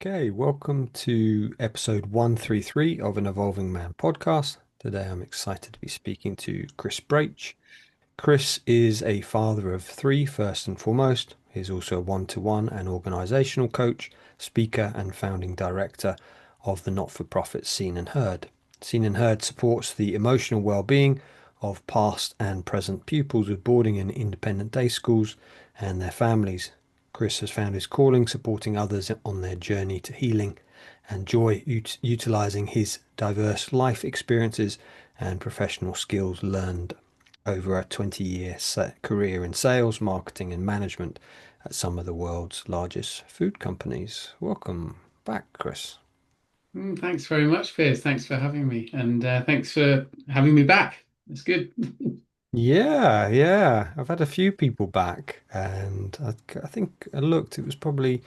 Okay, welcome to episode 133 of an Evolving Man podcast. Today I'm excited to be speaking to Chris Braitch. Chris is a father of three, first and foremost. He's also a one-to-one and organisational coach, speaker, and founding director of the not-for-profit Seen and Heard. Seen and Heard supports the emotional well-being of past and present pupils with boarding in independent day schools and their families. Chris has found his calling supporting others on their journey to healing and joy, utilising his diverse life experiences and professional skills learned over a 20-year career in sales, marketing, and management at some of the world's largest food companies. Welcome back, Chris. Thanks very much, Piers. Thanks for having me, and thanks for having me back. It's good. Yeah. I've had a few people back, and I think I looked, it was probably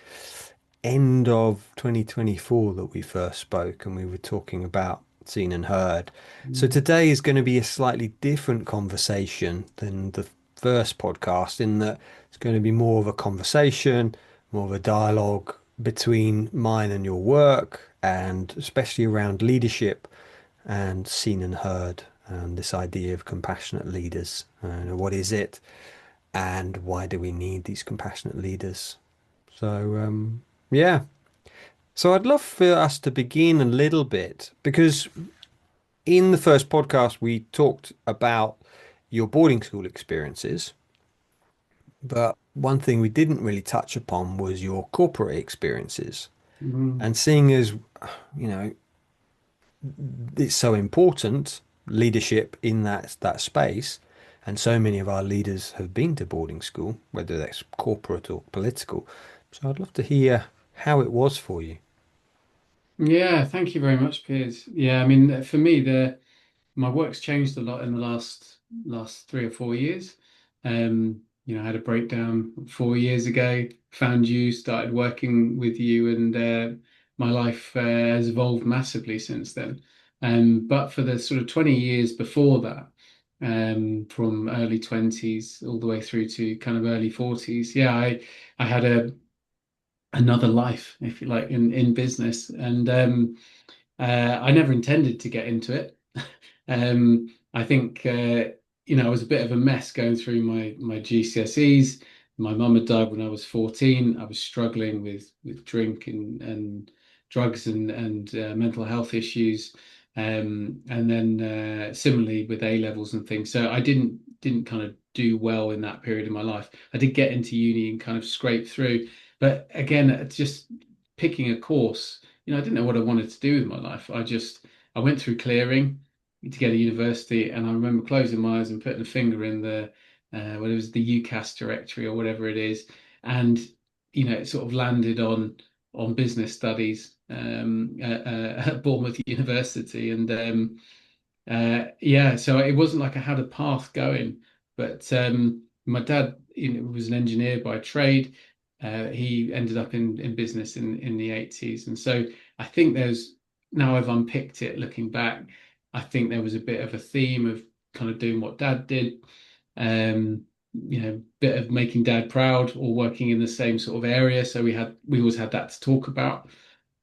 end of 2024 that we first spoke, and we were talking about seen and heard. So Mm. today is going to be a slightly different conversation than the first podcast, in that it's going to be more of a conversation, more of a dialogue between mine and your work, and especially around leadership and seen and heard, and this idea of compassionate leaders. What is it, and why do we need these compassionate leaders? So, yeah. So I'd love for us to begin a little bit because in the first podcast we talked about your boarding school experiences, but one thing we didn't really touch upon was your corporate experiences. Mm. And seeing as, you know, it's so important, leadership in that space, and so many of our leaders have been to boarding school, whether that's corporate or political. So I'd love to hear how it was for you. Yeah, thank you very much, Piers. Yeah, I mean, for me, the my work's changed a lot in the last 3 or 4 years. I had a breakdown 4 years ago, found you, started working with you, and my life has evolved massively since then. But for the sort of 20 years before that, from early 20s all the way through to kind of early 40s, yeah, I had another life, if you like, in business, and I never intended to get into it. I think I was a bit of a mess going through my GCSEs. My mum had died when I was 14. I was struggling with drink and drugs and mental health issues. And then similarly with A levels and things. So I didn't kind of do well in that period of my life. I did get into uni and kind of scrape through, but again, it's just picking a course. I didn't know what I wanted to do with my life. I went through clearing to get a university, and I remember closing my eyes and putting a finger in the what it was, the UCAS directory or whatever it is, and it sort of landed on business studies at Bournemouth University, and yeah, so it wasn't like I had a path going, but my dad, was an engineer by trade. He ended up in business in the 80s, and so I think there's now I've unpicked it looking back. I think there was a bit of a theme of kind of doing what dad did, bit of making dad proud or working in the same sort of area. So we always had that to talk about.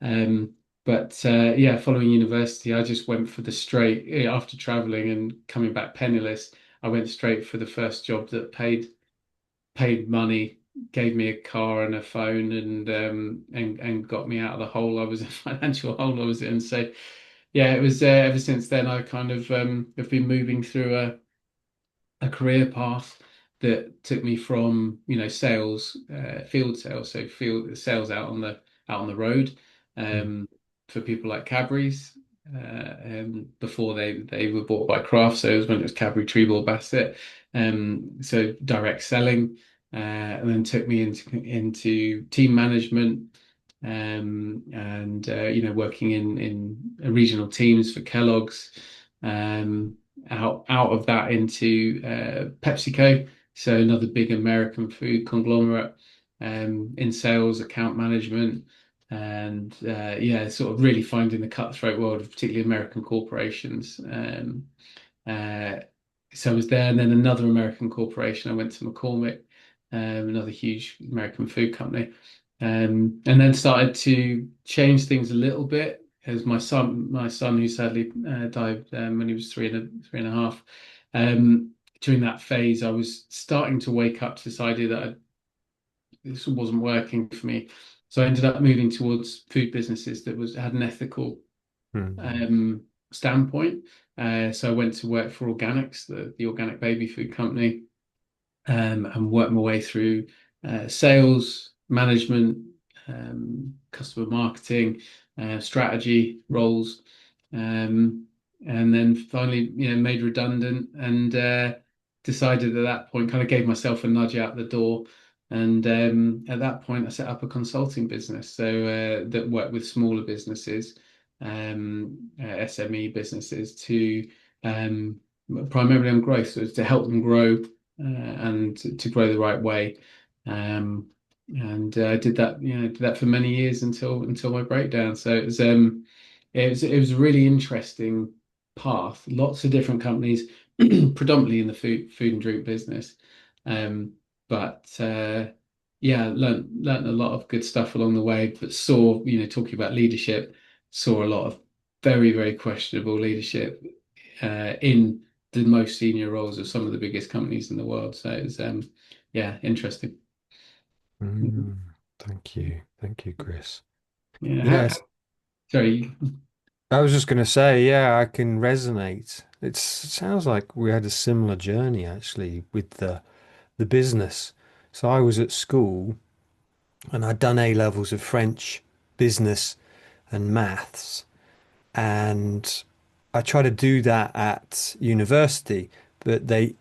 Um, but yeah, following university, I just went for the straight, after traveling and coming back penniless, I went straight for the first job that paid money, gave me a car and a phone, and got me out of the hole I was in, financial hole I was in. So yeah, it was ever since then I kind of have been moving through a career path that took me from sales, field sales, so field sales out on the road, um, for people like Cadbury's, before they were bought by Kraft. So it was when it was Cadbury, Treble, Bassett, so direct selling, and then took me into team management. And working in regional teams for Kellogg's, um, out of that into PepsiCo, so another big American food conglomerate, in sales, account management, and yeah, sort of really finding the cutthroat world of particularly American corporations. Uh, so I was there, and then another American corporation. I went to McCormick, another huge American food company. And then started to change things a little bit as my son who sadly died when he was three and a half. During that phase, I was starting to wake up to this idea that this wasn't working for me. So I ended up moving towards food businesses that was had an ethical Mm. standpoint. So I went to work for Organics, the organic baby food company, and worked my way through sales, management, customer marketing, strategy roles, and then finally, made redundant and decided at that point, kind of gave myself a nudge out the door. And at that point, I set up a consulting business, so that worked with smaller businesses, SME businesses, to primarily on growth, so it's to help them grow and to grow the right way. Um, and did that, did that for many years until my breakdown. So it was a really interesting path. Lots of different companies, predominantly in the food and drink business. Um, but yeah, learned a lot of good stuff along the way. But saw, talking about leadership, saw a lot of very, very questionable leadership in the most senior roles of some of the biggest companies in the world. So it's yeah, interesting. Mm. Thank you. Thank you, Chris. Yeah. Yes, Sorry. I was just going to say, yeah, I can resonate. It sounds like we had a similar journey actually with the business. So I was at school and I'd done A levels of French, business, and maths, and I tried to do that at university, but they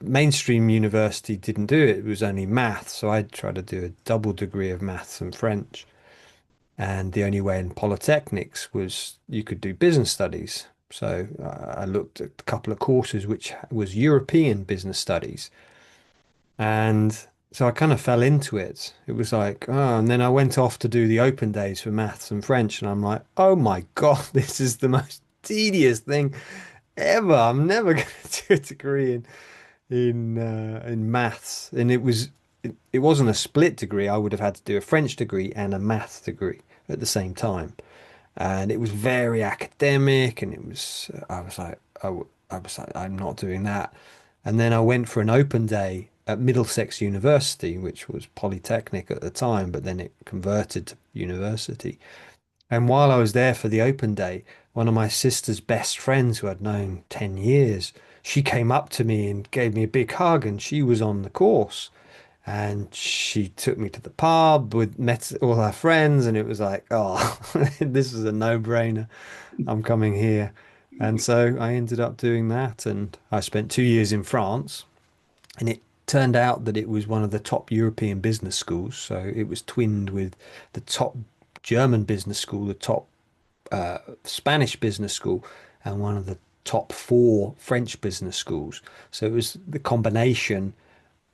mainstream university didn't do it. It was only maths, so I tried to do a double degree of maths and French. And the only way in polytechnics was you could do business studies. So I looked at a couple of courses, which was European business studies. And so I kind of fell into it. It was like, oh, and then I went off to do the open days for maths and French. And I'm like, oh my God, this is the most tedious thing ever. I'm never going to do a degree in maths. And it wasn't a split degree. I would have had to do a French degree and a maths degree at the same time, and it was very academic. And it was I was like I was like I'm not doing that. And then I went for an open day at Middlesex University, which was Polytechnic at the time, but then it converted to university. And while I was there for the open day, one of my sister's best friends, who I'd known 10 years, she came up to me and gave me a big hug, and she was on the course. And she took me to the pub with met all her friends, and it was like, oh, this is a no-brainer. I'm coming here. And so I ended up doing that, and I spent 2 years in France, and it turned out that it was one of the top European business schools. So it was twinned with the top German business school, the top Spanish business school, and one of the top four French business schools. So it was the combination.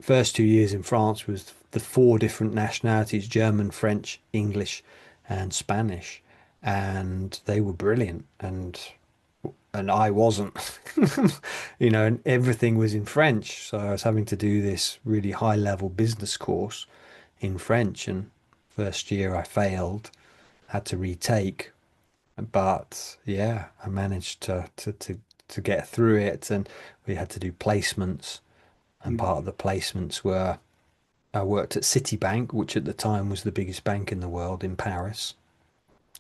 First 2 years in France was the four different nationalities: German, French, English, and Spanish. And they were brilliant. And I wasn't, and everything was in French. So I was having to do this really high level business course in French. And first year I failed, had to retake. But yeah, I managed to get through it. And we had to do placements. And part of the placements were I worked at Citibank, which at the time was the biggest bank in the world in Paris.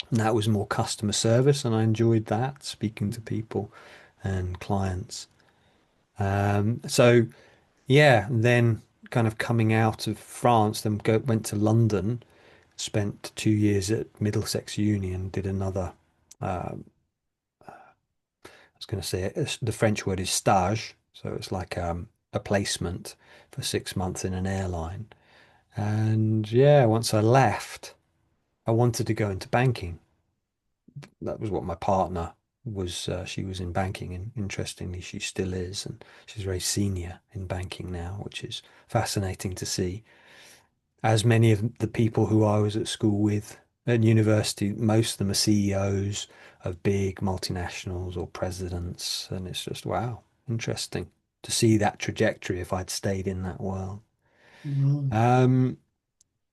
And that was more customer service, and I enjoyed that, speaking to people and clients. So yeah, then kind of coming out of France, then went to London, spent 2 years at Middlesex Uni, and did another. I was going to say the French word is stage, so it's like a placement for 6 months in an airline. And yeah, once I left, I wanted to go into banking. That was what my partner was. She was in banking, and interestingly, she still is, and she's very senior in banking now, which is fascinating to see. As many of the people who I was at school with at university, most of them are CEOs of big multinationals or presidents, and it's just wow, interesting to see that trajectory if I'd stayed in that world. Right. Um,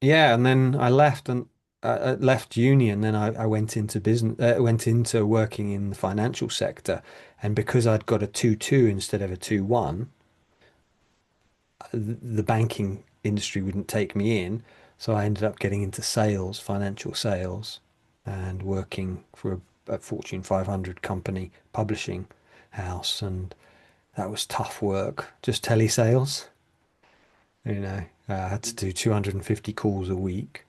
yeah, and then I left and left uni, and then I went into business, went into working in the financial sector, and because I'd got a 2-2 instead of a 2-1, the banking industry wouldn't take me in, so I ended up getting into sales, financial sales, and working for a Fortune 500 company publishing house, and that was tough work, just telesales. I had to do 250 calls a week,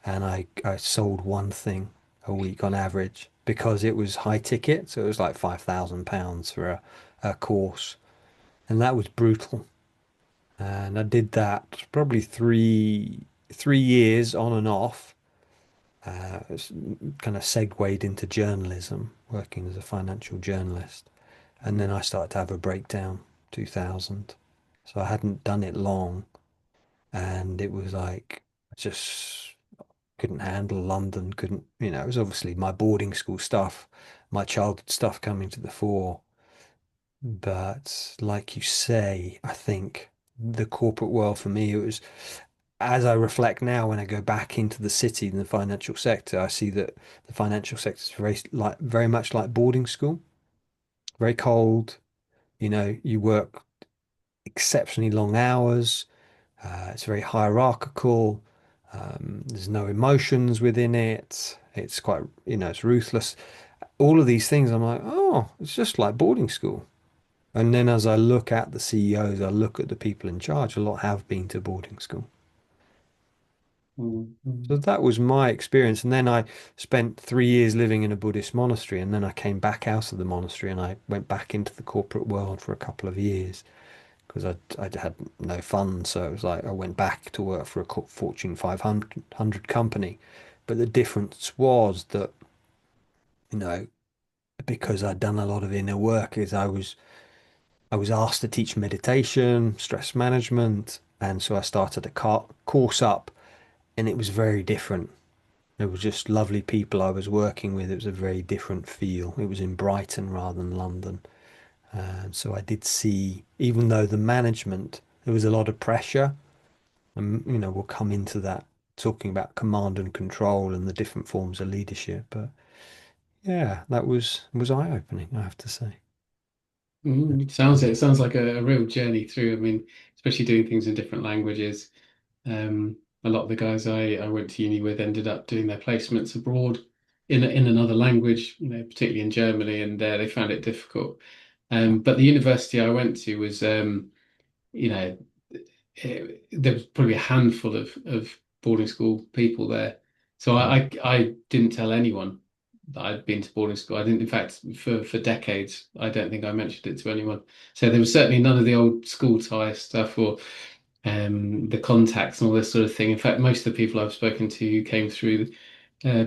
and I sold one thing a week on average because it was high ticket, so it was like £5,000 for a course, and that was brutal. And I did that probably three years on and off. It's kind of segued into journalism, working as a financial journalist, and then I started to have a breakdown, 2000. So I hadn't done it long, and it was like I just couldn't handle London. Couldn't, it was obviously my boarding school stuff, my childhood stuff coming to the fore. But like you say, I think the corporate world for me, it was, as I reflect now, when I go back into the city and the financial sector, I see that the financial sector is very much like boarding school, very cold. You work exceptionally long hours. It's very hierarchical. There's no emotions within it. It's quite, it's ruthless. All of these things, I'm like, oh, it's just like boarding school. And then as I look at the CEOs, I look at the people in charge, a lot have been to boarding school. So Mm. that was my experience. And then I spent 3 years living in a Buddhist monastery. And then I came back out of the monastery and I went back into the corporate world for a couple of years because I'd had no funds. So it was like I went back to work for a Fortune 500 company. But the difference was that, you know, because I'd done a lot of inner work, is I was asked to teach meditation, stress management, and so I started a course up, and it was very different. It was just lovely people I was working with. It was a very different feel. It was in Brighton rather than London. And so I did see, even though the management, there was a lot of pressure, and we'll come into that talking about command and control and the different forms of leadership. But yeah, that was eye-opening, I have to say. It sounds like a real journey through. I mean, especially doing things in different languages. A lot of the guys I went to uni with ended up doing their placements abroad in another language, particularly in Germany, and they found it difficult. But the university I went to was, you know, there was probably a handful of boarding school people there. So Mm. I didn't tell anyone that I'd been to boarding school. I didn't, in fact, for decades, I don't think I mentioned it to anyone. So there was certainly none of the old school tie stuff or the contacts and all this sort of thing. In fact, most of the people I've spoken to who came through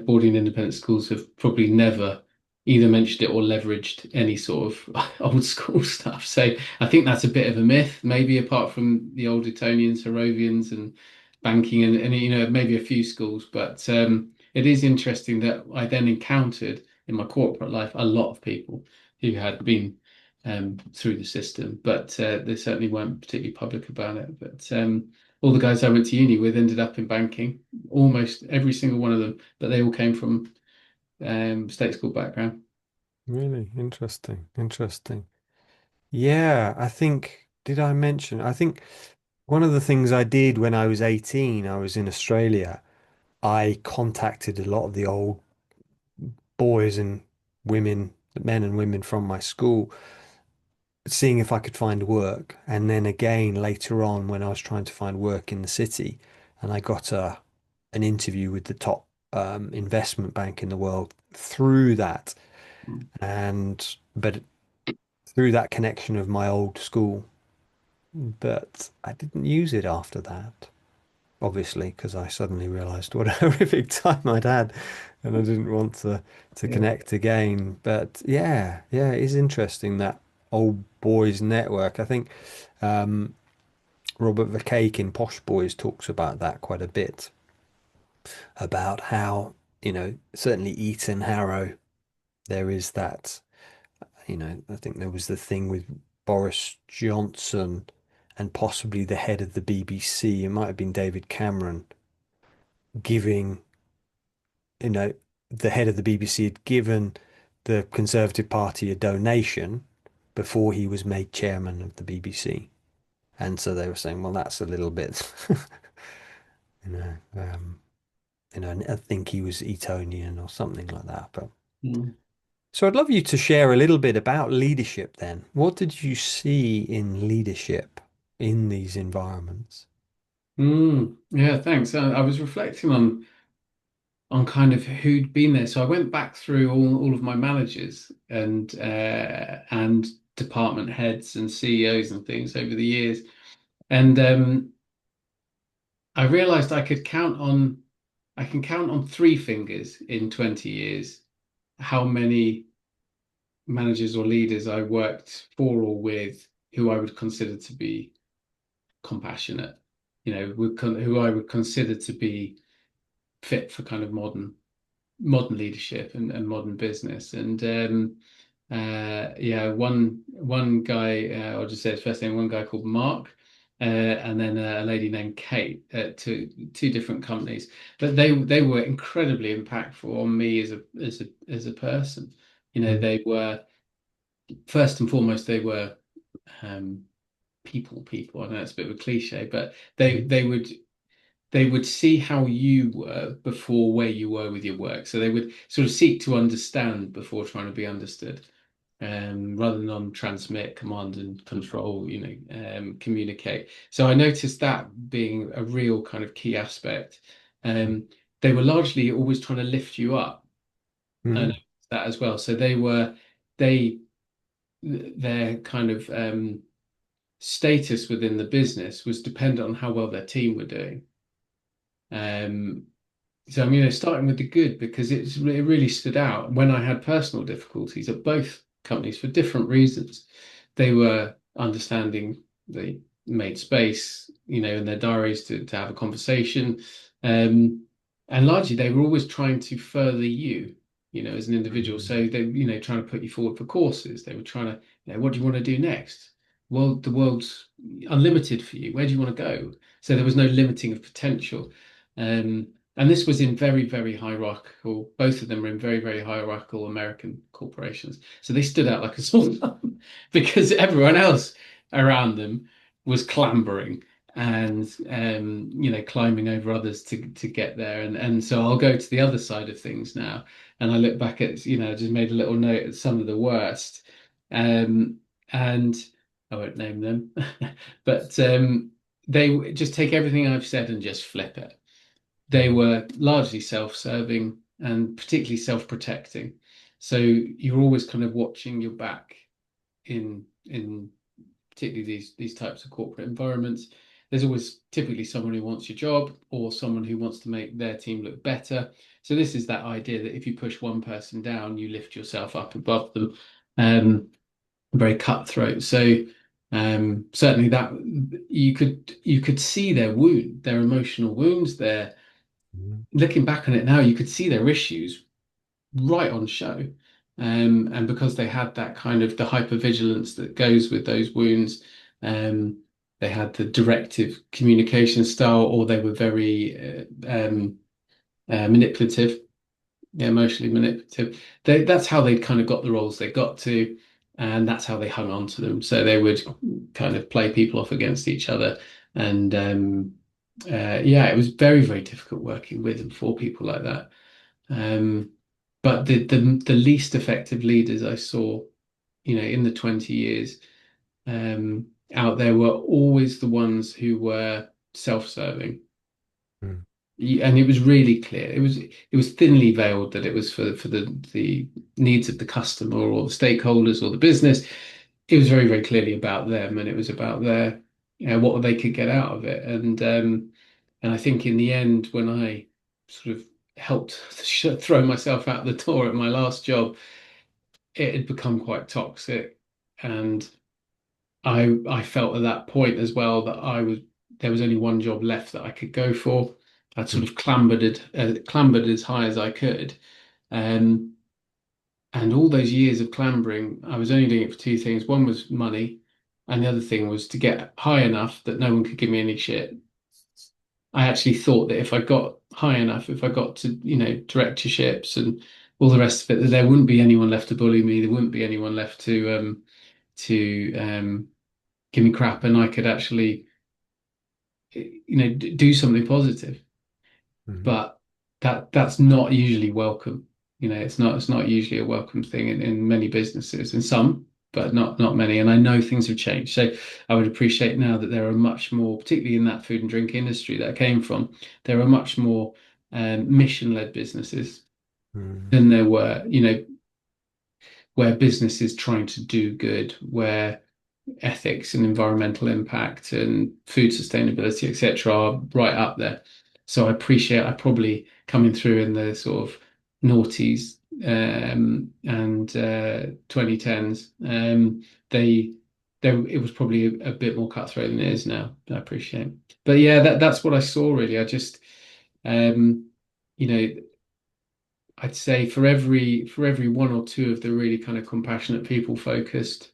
boarding independent schools have probably never either mentioned it or leveraged any sort of old school stuff. So I think that's a bit of a myth, maybe apart from the old Etonians, Harrovians, and banking, and maybe a few schools. But it is interesting that I then encountered in my corporate life a lot of people who had been through the system, but they certainly weren't particularly public about it. But all the guys I went to uni with ended up in banking, almost every single one of them, but they all came from state school background. Really interesting. Interesting. Yeah, did I mention? I think one of the things I did when I was 18, I was in Australia. I contacted a lot of the old boys and women, men and women from my school, seeing if I could find work. And then again, later on, when I was trying to find work in the city, and I got an interview with the top investment bank in the world through that. But through that connection of my old school, but I didn't use it after that, obviously, because I suddenly realized what a horrific time I'd had, and I didn't want to Yeah. connect again. But yeah, yeah, it is interesting that old boys network. I think Robert Vercake in Posh Boys talks about that quite a bit, about how, certainly Eton Harrow, there is that, I think there was the thing with Boris Johnson and possibly the head of the BBC. It might have been David Cameron, giving, you know, the head of the BBC had given the Conservative Party a donation before he was made chairman of the BBC. And so they were saying, well, that's a little bit, you know, I think he was Etonian or something like that. But Mm. so I'd love you to share a little bit about leadership then. What did you see in leadership in these environments? Yeah, thanks. I was reflecting on kind of who'd been there. So I went back through all of my managers and department heads and CEOs and things over the years. And I realized I can count on three fingers in 20 years how many managers or leaders I worked for or with who I would consider to be compassionate, who I would consider to be fit for kind of modern leadership and modern business. And yeah, one guy, I'll just say his first name, one guy called Mark, and then a lady named Kate at two different companies. But they were incredibly impactful on me as a person. Mm, They were first and foremost, they were um, people. I know it's a bit of a cliche, but they mm, they would they would see how you were before where you were with your work. So they would sort of seek to understand before trying to be understood, rather than on transmit, command and control, communicate. So I noticed that being a real kind of key aspect. Um, they were largely always trying to lift you up. I mm, noticed that as well. So they their kind of status within the business was dependent on how well their team were doing. Um, So I'm, starting with the good because it really stood out when I had personal difficulties at both companies for different reasons. They were understanding, they made space, in their diaries to have a conversation. Um, and largely they were always trying to further you, as an individual. mm, So they, trying to put you forward for courses. They were trying to, what do you want to do next? Well, the world's unlimited for you. Where do you want to go? So there was no limiting of potential. And this was in very, very hierarchical, both of them were in very, very hierarchical American corporations. So they stood out like a sore thumb because everyone else around them was clambering and climbing over others to get there. And so I'll go to the other side of things now. And I look back at, I just made a little note at some of the worst. Um, and I won't name them, but they just take everything I've said and just flip it. They mm, were largely self-serving and particularly self-protecting. So you're always kind of watching your back in particularly these types of corporate environments. There's always typically someone who wants your job or someone who wants to make their team look better. So this is that idea that if you push one person down, you lift yourself up above them. Um, Very cutthroat. So certainly that you could see their emotional wounds, their mm, looking back on it now, you could see their issues right on show. And because they had that kind of the hypervigilance that goes with those wounds, they had the directive communication style, or they were very manipulative, yeah, emotionally manipulative. That's how they kind of got the roles they got to, and that's how they hung on to them. So they would kind of play people off against each other. And yeah, it was very, very difficult working with and for people like that. Um, but the least effective leaders I saw, in the 20 years out there were always the ones who were self-serving. mm, And it was really clear. It was thinly veiled that it was for the needs of the customer or the stakeholders or the business. It was very, very clearly about them, and it was about what they could get out of it. And I think in the end, when I sort of helped throw myself out the door at my last job, it had become quite toxic, and I felt at that point as well that there was only one job left that I could go for. I'd sort mm, of clambered as high as I could. Um, and all those years of clambering, I was only doing it for two things. One was money, and the other thing was to get high enough that no one could give me any shit. I actually thought that if I got high enough, if I got to, directorships and all the rest of it, that there wouldn't be anyone left to bully me. There wouldn't be anyone left to give me crap, and I could actually, do something positive. Mhm. But that's not usually welcome. It's not usually a welcome thing in many businesses, in some, but not many. And I know things have changed. So I would appreciate now that there are much more, particularly in that food and drink industry that I came from, there are much more mission-led businesses Mhm. than there were, where business is trying to do good, where ethics and environmental impact and food sustainability, etc., are right up there. So I probably coming through in the sort of noughties and 2010s. They it was probably a bit more cutthroat than it is now. I appreciate. But yeah, that's what I saw really. I just um, you know, I'd say for every one or two of the really kind of compassionate, people focused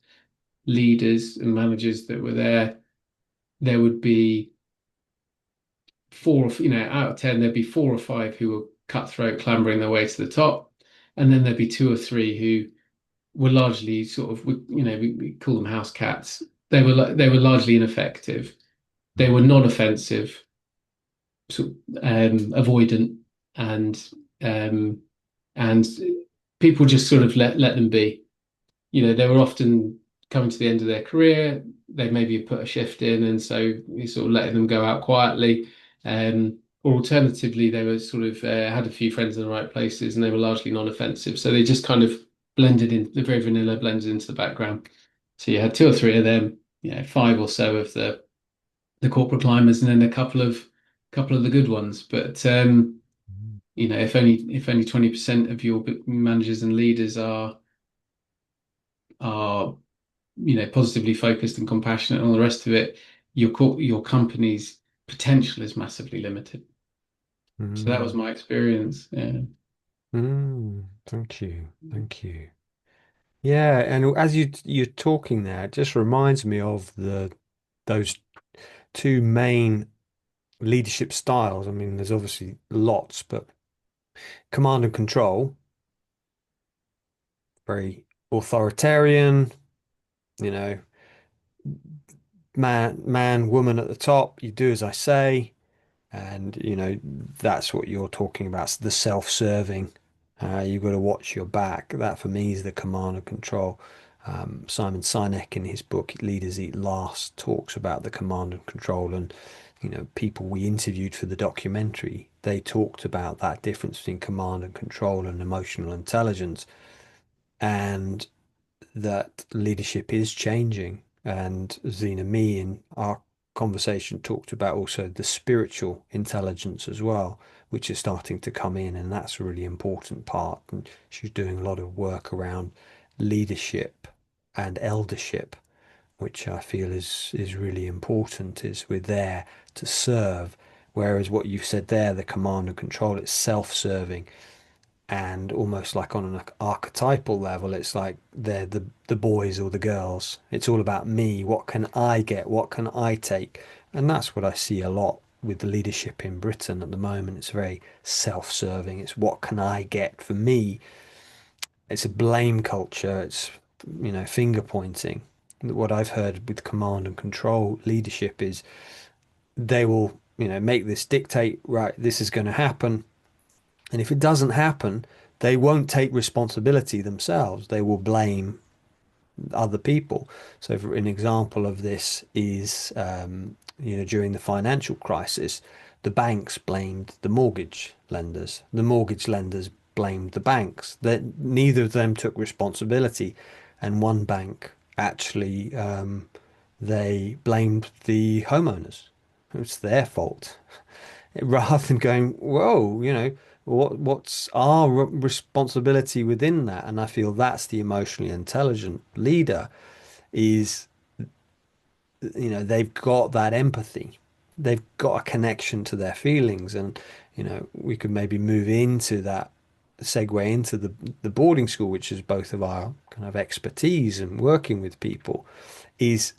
leaders and managers that were there would be out of 10, there'd be four or five who were cutthroat, clambering their way to the top. And then there'd be two or three who were largely sort of, we call them house cats. They were largely ineffective. They were non-offensive, sort of, avoidant, and um, and people just sort of let them be. They were often coming to the end of their career. They maybe put a shift in, and so you sort of letting them go out quietly. Or alternatively, they were sort of had a few friends in the right places, and they were largely non-offensive. So they just kind of blended in, the very vanilla blended into the background. So you had two or three of them, five or so of the corporate climbers, and then a couple of the good ones. But if only 20% of your managers and leaders are positively focused and compassionate and all the rest of it, your company's potential is massively limited. So that was Mhm. my experience. Yeah. Thank you. Thank you. Yeah, and as you're talking there, it just reminds me of the those two main leadership styles. I mean, there's obviously lots, but command and control, very authoritarian, you know, woman at the top, you do as I say, and that's what you're talking about, the self-serving. You've got to watch your back. That for me is the command and control. Simon Sinek in his book Leaders Eat Last talks about the command and control, and people we interviewed for the documentary, they talked about that difference between command and control and emotional intelligence, and that leadership is changing. And Zena, me in our conversation talked about also the spiritual intelligence as well, which is starting to come in, and that's a really important part. And she's doing a lot of work around leadership and eldership, which I feel is really important, is we're there to serve. Whereas what you've said there, the command and control, it's self-serving and almost like on an archetypal level, it's like they're the boys or the girls. It's all about me. What can I get? What can I take? And that's what I see a lot with the leadership in Britain at the moment. It's very self-serving. It's what can I get for me? It's a blame culture. It's finger pointing. What I've heard with command and control leadership is they will make this dictate, right, this is going to happen. And if it doesn't happen, they won't take responsibility themselves. They will blame other people. So, for an example of this is, during the financial crisis, the banks blamed the mortgage lenders. The mortgage lenders blamed the banks. That neither of them took responsibility, and one bank actually they blamed the homeowners. It's their fault rather than going, whoa, what's our responsibility within that? And I feel that's the emotionally intelligent leader is, they've got that empathy. They've got a connection to their feelings. And, we could maybe move into that, segue into the boarding school, which is both of our kind of expertise and working with people, is,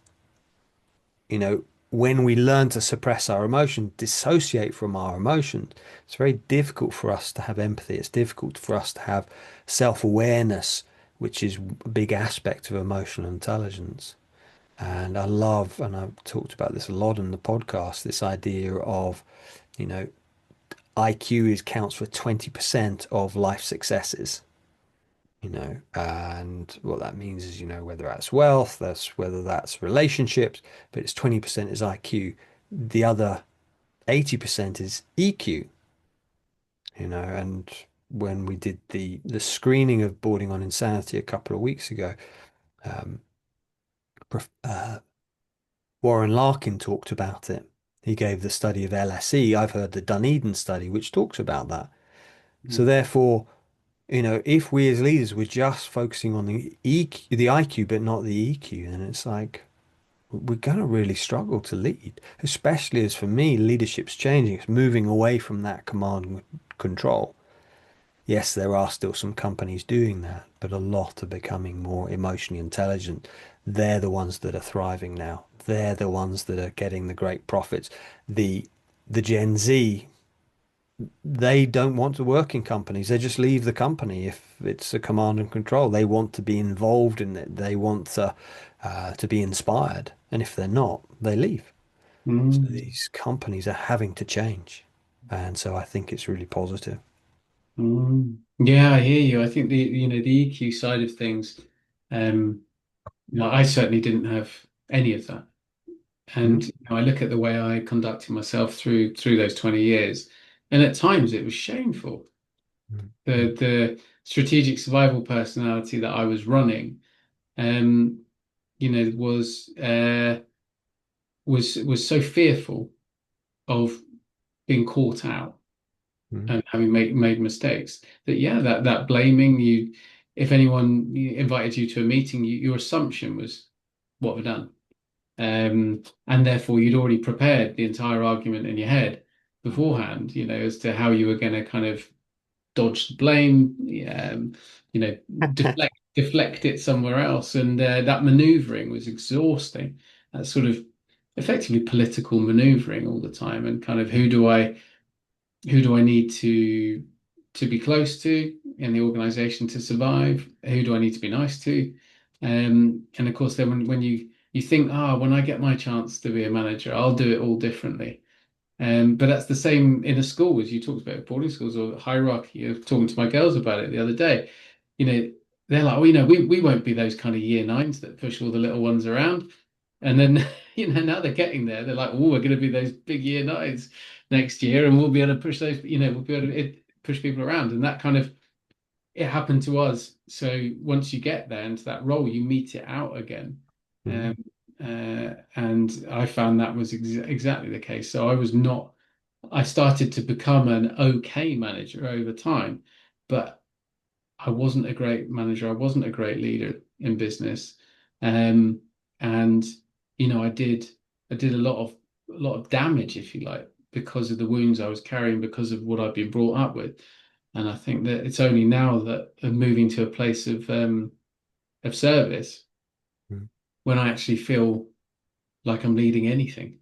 when we learn to suppress our emotion, dissociate from our emotions, it's very difficult for us to have empathy. It's difficult for us to have self-awareness, which is a big aspect of emotional intelligence. And I love, and I've talked about this a lot in the podcast, this idea of, you know, IQ is counts for 20% of life successes, and what that means is, whether that's wealth, that's whether that's relationships, but it's 20% is IQ. The other 80% is EQ, and when we did the screening of Bordering on Insanity a couple of weeks ago, um, Warren Larkin talked about it. He gave the study of LSE. I've heard the Dunedin study, which talks about that. So therefore, if we as leaders were just focusing on the EQ, the IQ, but not the EQ, then it's like we're going to really struggle to lead, especially as for me, leadership's changing. It's moving away from that command and control. Yes, there are still some companies doing that, but a lot are becoming more emotionally intelligent. They're the ones that are thriving now. They're the ones that are getting the great profits. The the Gen Z, they don't want to work in companies. They just leave the company if it's a command and control. They want to be involved in it. They want to be inspired. And if they're not, they leave. So Mm, these companies are having to change. And so I think it's really positive. Yeah, I hear you. I think the EQ side of things, um, I certainly didn't have any of that. And Mm, I look at the way I conducted myself through those 20 years, and at times it was shameful. mm, The strategic survival personality that I was running, um, was so fearful of being caught out mm, and having made mistakes that that blaming you, if anyone invited you to a meeting, your assumption was what have I done, and therefore you'd already prepared the entire argument in your head beforehand, as to how you were going to kind of dodge the blame, you know, mm. deflect it somewhere else, and that maneuvering was exhausting. That sort of effectively political maneuvering all the time, and kind of who do I need to be close to in the organization to survive? Who do I need to be nice to? And of course, then when you think, when I get my chance to be a manager, I'll do it all differently. But that's the same in a school, as you talked about boarding schools or hierarchy. I was talking to my girls about it the other day. You know, they're like, we won't be those kind of year nines that push all the little ones around. And then, now they're getting there. They're like, oh, we're going to be those big year nines next year, and we'll be able to push those, we'll be able to push people around. And that kind of it happened to us. So once you get there into that role, you meet it out again. Um, Mm, and I found that was exactly the case. So I started to become an okay manager over time, but I wasn't a great manager. I wasn't a great leader in business. Um, and I did a lot of damage, if you like, because of the wounds I was carrying, because of what I've been brought up with. And I think that it's only now that I'm moving to a place of service mm, when I actually feel like I'm leading anything,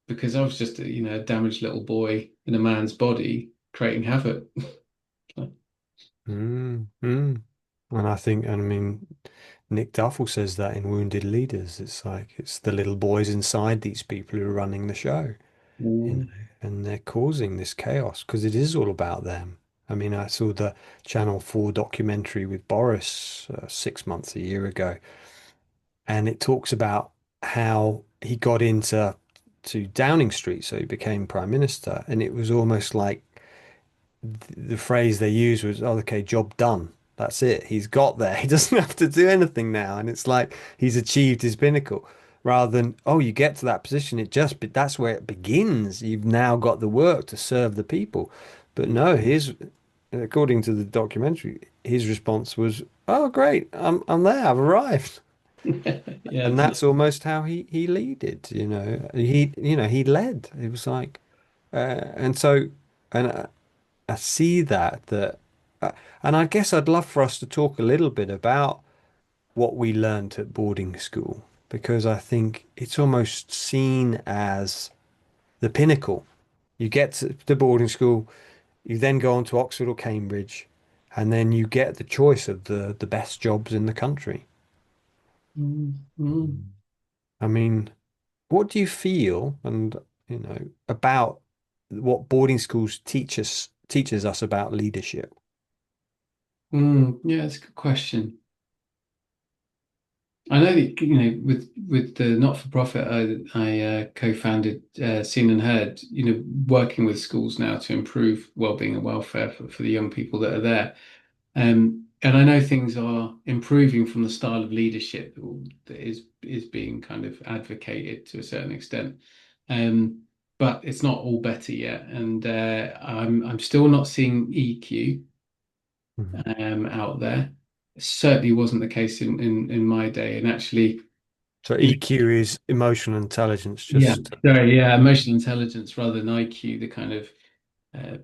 because I was just a damaged little boy in a man's body creating havoc. mm. And I mean, Nick Duffel says that in Wounded Leaders. It's like it's the little boys inside these people who are running the show, you know, Mm. and they're causing this chaos because it is all about them. I mean, I saw the Channel 4 documentary with Boris 6 months, a year ago, and it talks about how he got into to Downing Street, so he became Prime Minister, and it was almost like the phrase they used was, "Oh, okay, job done. That's it. He's got there. He doesn't have to do anything now." And it's like he's achieved his pinnacle rather than, "Oh, you get to that position. That's where it begins. You've now got the work to serve the people." But no, according to the documentary, his response was, "Oh, great. I'm there. I've arrived." Yeah, And that's almost how he leaded, he led. It was like, and so, and I see uh, and I guess I'd love for us to talk a little bit about what we learned at boarding school because I think it's almost seen as the pinnacle. You get to the boarding school, you then go on to Oxford or Cambridge, and then you get the choice of the best jobs in the country. Mm, mm. I mean, what do you feel and about what boarding schools teaches us about leadership? Yeah, it's a good question. I know that with the not-for-profit I co-founded Seen and Heard, working with schools now to improve well-being and welfare for the young people that are there. And I know things are improving from the style of leadership that is being kind of advocated to a certain extent. Um, but it's not all better yet, and I'm still not seeing EQ Mhm. out there. It certainly wasn't the case in my day, and actually, So you know, EQ is emotional intelligence, yeah, just sorry, yeah, emotional intelligence rather than IQ, the kind of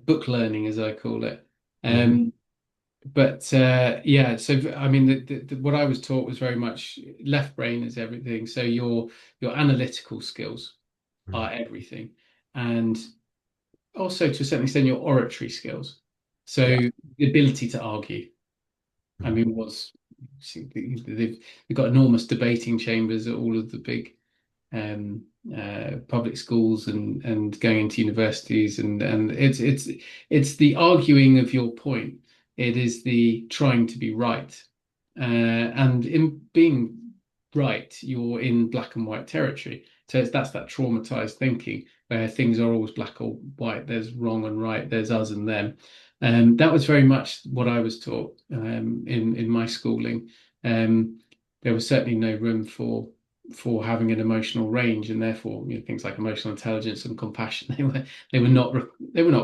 book learning, as I call it. Mhm. Um, But yeah, so I mean, what I was taught was very much left brain is everything. So your analytical skills Mhm. are everything, and also to a certain extent your oratory skills. So Yeah. the ability to argue. I Mhm. mean, what's they've got enormous debating chambers at all of the big um, public schools and going into universities and it's the arguing of your point. It is the trying to be right, and in being right, you're in black and white territory. So that's that traumatized thinking where things are always black or white. There's wrong and right. There's us and them. That was very much what I was taught in my schooling. Um, there was certainly no room for having an emotional range, and therefore, things like emotional intelligence and compassion they were not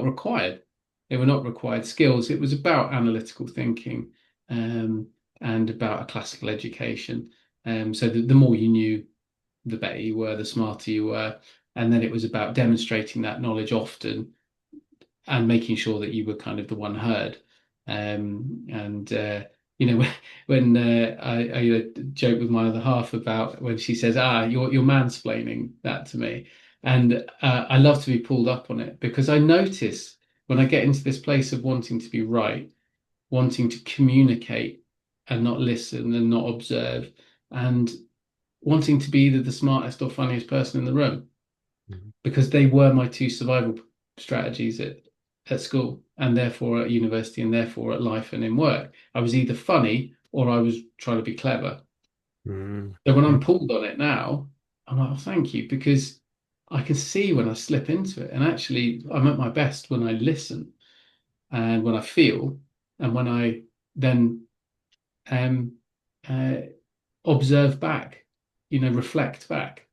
required. They were not required skills. It was about analytical thinking, um, and about a classical education. So the more you knew, the better you were, the smarter you were, and then it was about demonstrating that knowledge often and making sure that you were kind of the one heard. And when I joke with my other half about when she says, "Ah, you're mansplaining that to me," and I love to be pulled up on it because I notice when I get into this place of wanting to be right, wanting to communicate and not listen and not observe, and wanting to be either the smartest or funniest person in the room Mhm. because they were my two survival strategies at school and therefore at university and therefore at life and in work. I was either funny or I was trying to be clever. Mhm. So when I'm Mhm. pulled on it now, I'm like, oh, thank you, because I can see when I slip into it. And actually, I'm at my best when I listen and when I feel and when I then um, uh, observe back, reflect back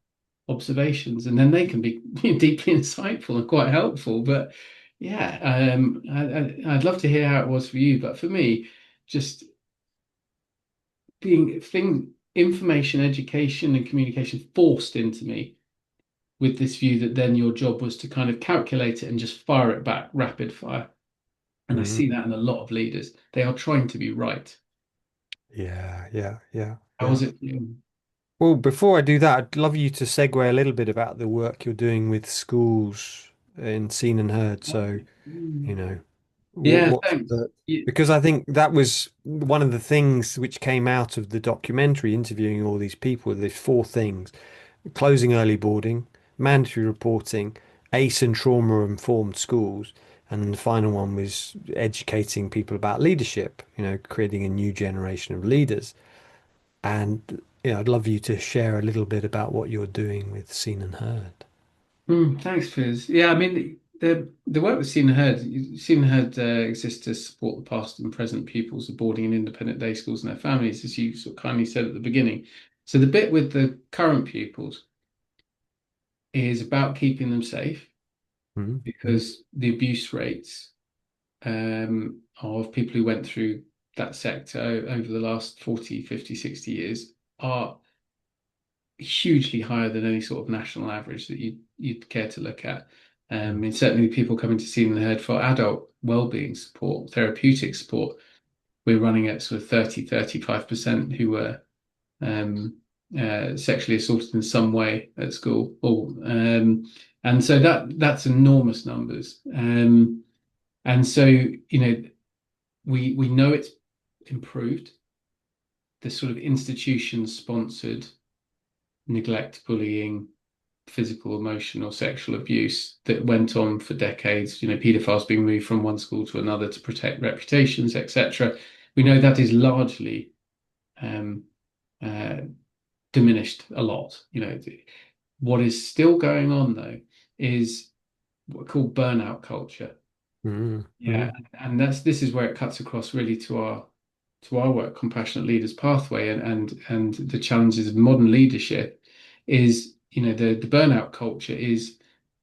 observations, and then they can be deeply insightful and quite helpful. But yeah, I'd love to hear how it was for you. But for me, just being information, education, and communication forced into me with this view that then your job was to kind of calculate it and just fire it back, rapid fire. And I Mhm. see that in a lot of leaders. They are trying to be right. Yeah, yeah, yeah, How yeah. was it for you? Well, before I do that, I'd love you to segue a little bit about the work you're doing with schools in Seen and Heard. So, you know, Yeah, what's thanks. the, Yeah. because I think that was one of the things which came out of the documentary interviewing all these people. There's four things: closing early boarding, mandatory reporting, ACE and trauma-informed schools, and then the final one was educating people about leadership, creating a new generation of leaders. And I'd love you to share a little bit about what you're doing with Seen and Heard. Thanks, Piers. Yeah, I mean, the work with Seen and Heard exists to support the past and present pupils of boarding and independent day schools and their families, as you sort of kindly said at the beginning. So the bit with the current pupils is about keeping them safe Mm-hmm. because the abuse rates of people who went through that sector over the last 40, 50, 60 years are hugely higher than any sort of national average that you'd care to look at. And certainly people coming to see in the head for adult well-being support, therapeutic support, we're running at sort of 30, 35% who were um, sexually assaulted in some way at school, or and so that's enormous numbers. And so, we know it's improved. The sort of institution-sponsored neglect, bullying, physical, emotional, sexual abuse that went on for decades, paedophiles being moved from one school to another to protect reputations, etc. We know that is largely um, uh, diminished a lot. What is still going on though is what we call burnout culture. Mm, Yeah, mm, and this is where it cuts across really to our work, Compassionate Leaders Pathway, and the challenges of modern leadership is, the burnout culture is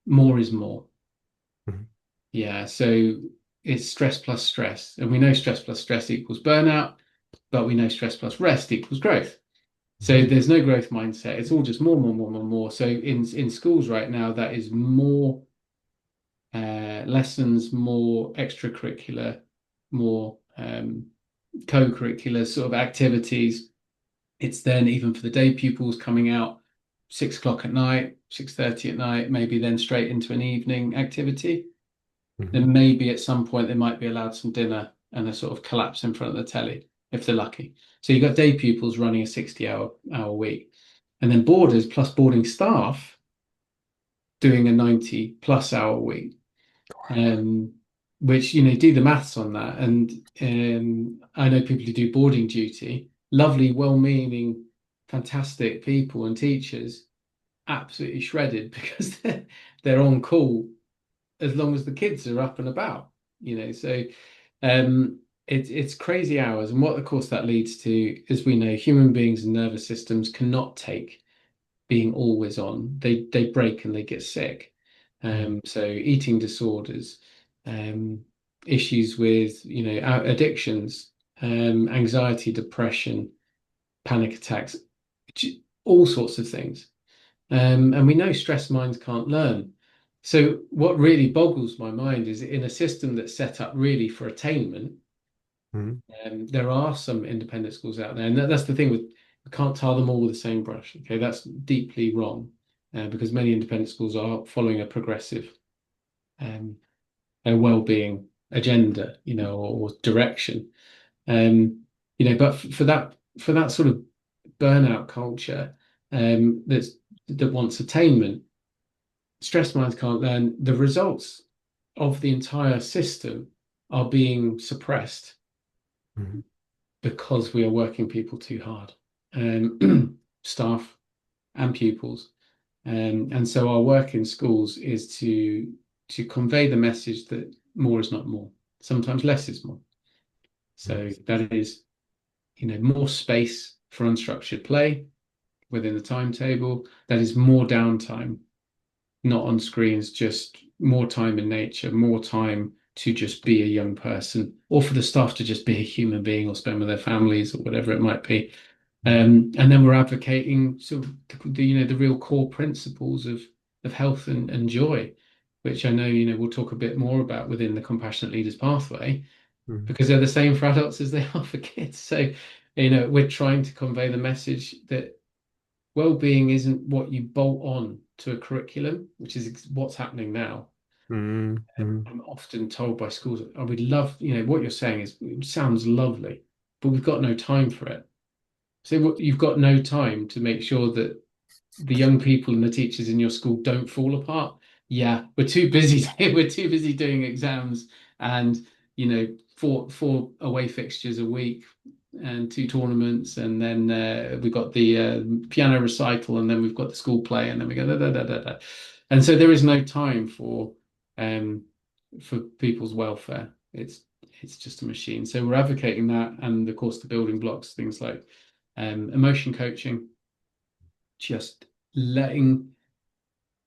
more. mm, Yeah, so it's stress plus stress, and we know stress plus stress equals burnout, but we know stress plus rest equals growth. So mm, there's no growth mindset. It's all just more, more, more, more, more. So in schools right now, that is more lessons, more extracurricular, more co-curricular sort of activities. It's then even for the day pupils coming out 6 o'clock at night, 6:30 at night, maybe then straight into an evening activity. mm, Then maybe at some point they might be allowed some dinner and a sort of collapse in front of the telly if they're lucky. So you've got day pupils running a 60-hour week, and then boarders plus boarding staff doing a 90 plus hour week. Um, which, do the maths on that. And I know people who do boarding duty, lovely, well-meaning, fantastic people and teachers, absolutely shredded because they're on call as long as the kids are up and about, So it's crazy hours. And what, of course, that leads to, as we know, human beings and nervous systems cannot take being always on. They break and they get sick. mm, So eating disorders, um, issues with addictions, anxiety, depression, panic attacks, all sorts of things. And we know stressed minds can't learn. So what really boggles my mind is in a system that's set up really for attainment. mm, There are some independent schools out there, and that's the thing with we can't tar them all with the same brush. Okay, that's deeply wrong, because many independent schools are following a progressive, um, a well-being agenda, or direction. Um, but for that sort of burnout culture, that wants attainment, stressed minds can't learn. The results of the entire system are being suppressed mm, because we are working people too hard, staff and pupils. And so our work in schools is to convey the message that more is not more. Sometimes less is more. mm, So that is, more space for unstructured play within the timetable. That is more downtime, not on screens, just more time in nature, more time to just be a young person, or for the staff to just be a human being or spend with their families or whatever it might be. mm, And then we're advocating sort of the real core principles of health and joy, which I know we'll talk a bit more about within the Compassionate Leaders Pathway, mm, because they're the same for adults as they are for kids. So we're trying to convey the message that well-being isn't what you bolt on to a curriculum, which is what's happening now. mm, mm, I'm often told by schools, I would love, what you're saying it sounds lovely, but we've got no time for it. So you've got no time to make sure that the young people and the teachers in your school don't fall apart. Yeah, we're too busy. We're too busy doing exams and four away fixtures a week and two tournaments, and then we've got the piano recital, and then we've got the school play, and then we go da, da, da, da, da. And so there is no time um for people's welfare. It's just a machine. So we're advocating that, and of course the building blocks, things like emotion coaching, just letting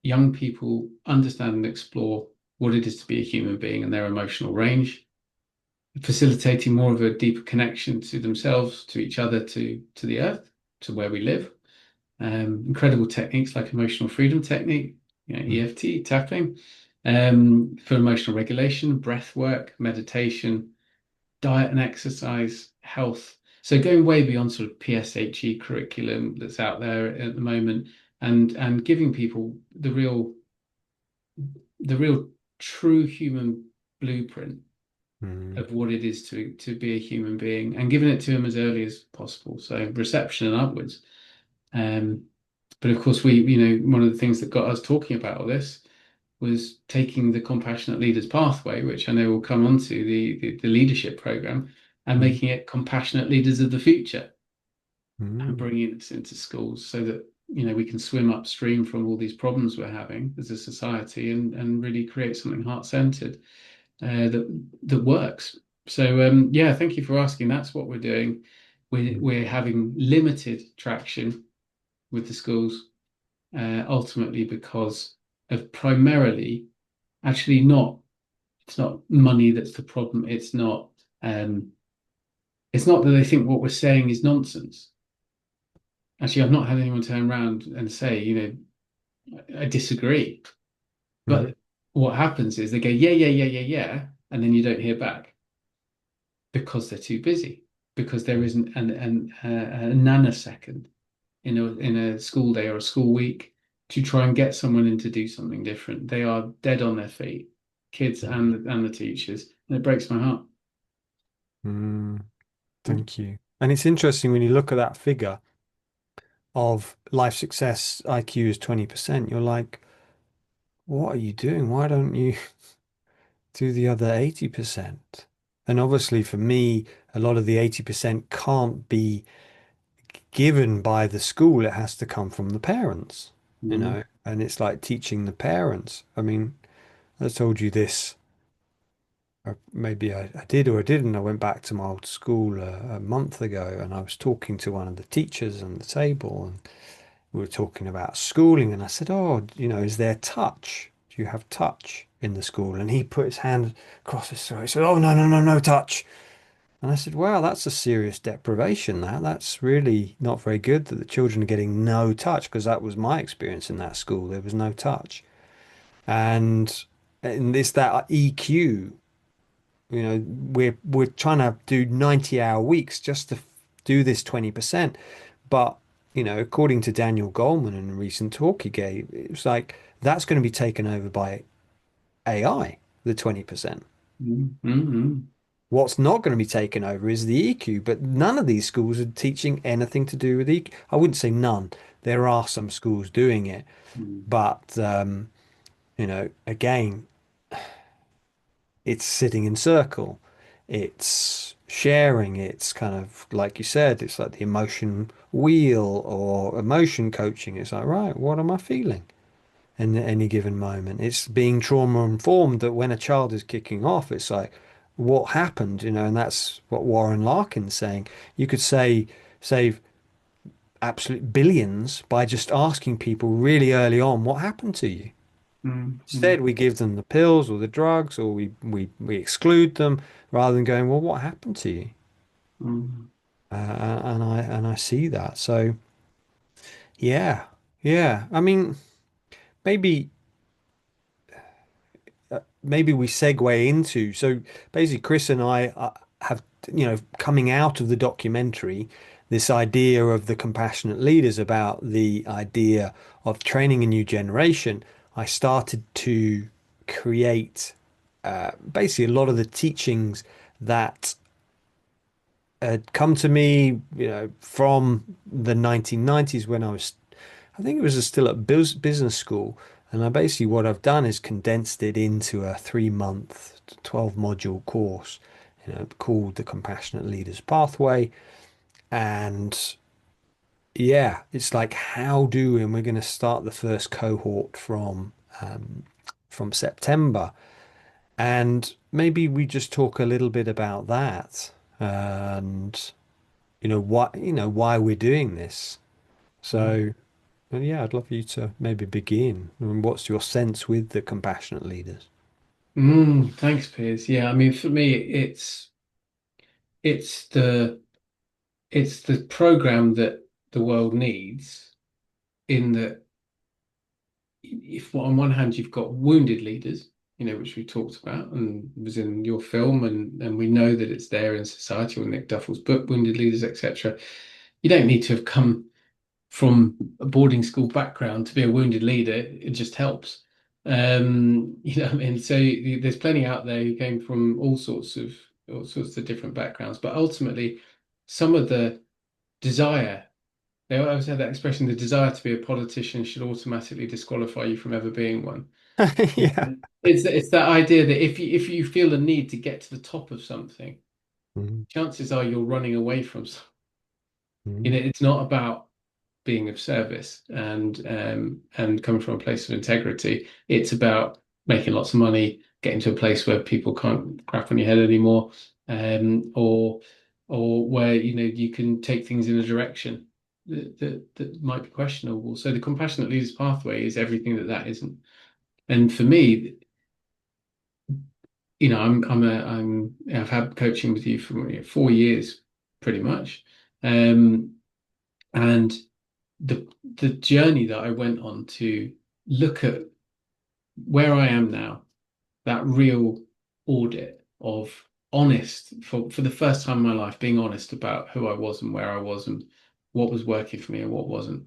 young people understand and explore what it is to be a human being and their emotional range, facilitating more of a deeper connection to themselves, to each other, to the earth, to where we live. Incredible techniques like emotional freedom technique, mm, EFT tapping, for emotional regulation, breath work, meditation, diet and exercise, health. So going way beyond sort of PSHE curriculum that's out there at the moment, and giving people the real true human blueprint Mm, of what it is to be a human being, and giving it to them as early as possible. So reception and upwards. Um, but of course, one of the things that got us talking about all this was taking the compassionate leaders pathway, which I know will come onto the leadership program, and mm, making it compassionate leaders of the future, and mm, bringing this into schools so that we can swim upstream from all these problems we're having as a society, and really create something heart-centered that works. So yeah, thank you for asking. That's what we're doing. mm, We're having limited traction with the schools, ultimately because of primarily, actually not, it's not money that's the problem. Um, it's not that they think what we're saying is nonsense. Actually, I've not had anyone turn around and say, I disagree. mm, But what happens is they go, yeah, yeah, yeah, yeah, yeah, and then you don't hear back because they're too busy, because there isn't a nanosecond in a school day or a school week to try and get someone in to do something different. They are dead on their feet, kids mm, and the teachers, and it breaks my heart. mm. Thank you. And it's interesting when you look at that figure of life success IQ is 20%, you're like, what are you doing? Why don't you do the other 80%? And obviously for me, a lot of the 80% can't be given by the school. It has to come from the parents, Mm, and it's like teaching the parents. I mean, I told you this, or maybe I did or I didn't. I went back to my old school a month ago and I was talking to one of the teachers on the table and we were talking about schooling. And I said, oh, is there touch? Do you have touch in the school? And he put his hand across his throat. He said, oh, no, no, no, no touch. And I said, wow, that's a serious deprivation. That's really not very good that the children are getting no touch because that was my experience in that school. There was no touch. And it's that EQ. We're trying to do 90-hour weeks just to do this 20%. But, according to Daniel Goleman in a recent talk he gave, it was like that's going to be taken over by AI, the 20%. mm, mm, mm, What's not going to be taken over is the EQ, but none of these schools are teaching anything to do with EQ. I wouldn't say none. There are some schools doing it, mm, but again, it's sitting in circle. It's sharing. It's kind of like you said, it's like the emotion wheel or emotion coaching. It's like, right, what am I feeling in any given moment? It's being trauma informed that when a child is kicking off, it's like, what happened, and that's what Warren Larkin's saying. You could save absolute billions by just asking people really early on what happened to you. mm, mm, Instead, we give them the pills or the drugs, or we exclude them rather than going, well, what happened to you? mm, And I see that. So yeah, yeah. I mean, maybe maybe we segue into so basically, Chris and I have coming out of the documentary, this idea of the compassionate leaders about the idea of training a new generation. I started to create basically a lot of the teachings that had come to me, from the 1990s when I think it was still at business school. And basically what I've done is condensed it into a 3-month, 12 module course, called the Compassionate Leaders Pathway. And yeah, it's like, and we're going to start the first cohort from September. And maybe we just talk a little bit about that and why we're doing this. mm. So, well, yeah, I'd love you to maybe begin. And what's your sense with the compassionate leaders? Thanks, Piers. Yeah, I mean, for me, it's the it's the program that the world needs. In that, if on one hand you've got wounded leaders, which we talked about and was in your film, and we know that it's there in society, or Nick Duffell's book, Wounded Leaders, etc. You don't need to have come from a boarding school background to be a wounded leader. It just helps. What I mean? So there's plenty out there who came from all sorts of different backgrounds, but ultimately, some of the desire. They always have that expression: the desire to be a politician should automatically disqualify you from ever being one. Yeah. It's that idea that if you feel the need to get to the top of something, Mm, chances are you're running away from something. mm, It's not about being of service and coming from a place of integrity. It's about making lots of money, getting to a place where people can't crap on your head anymore, or where you can take things in a direction that might be questionable. So the compassionate leaders pathway is everything that isn't. And for me, I've had coaching with you for 4 years, pretty much, um, and the journey that I went on to look at where I am now, that real audit of honest for the first time in my life, being honest about who I was and where I was and what was working for me and what wasn't.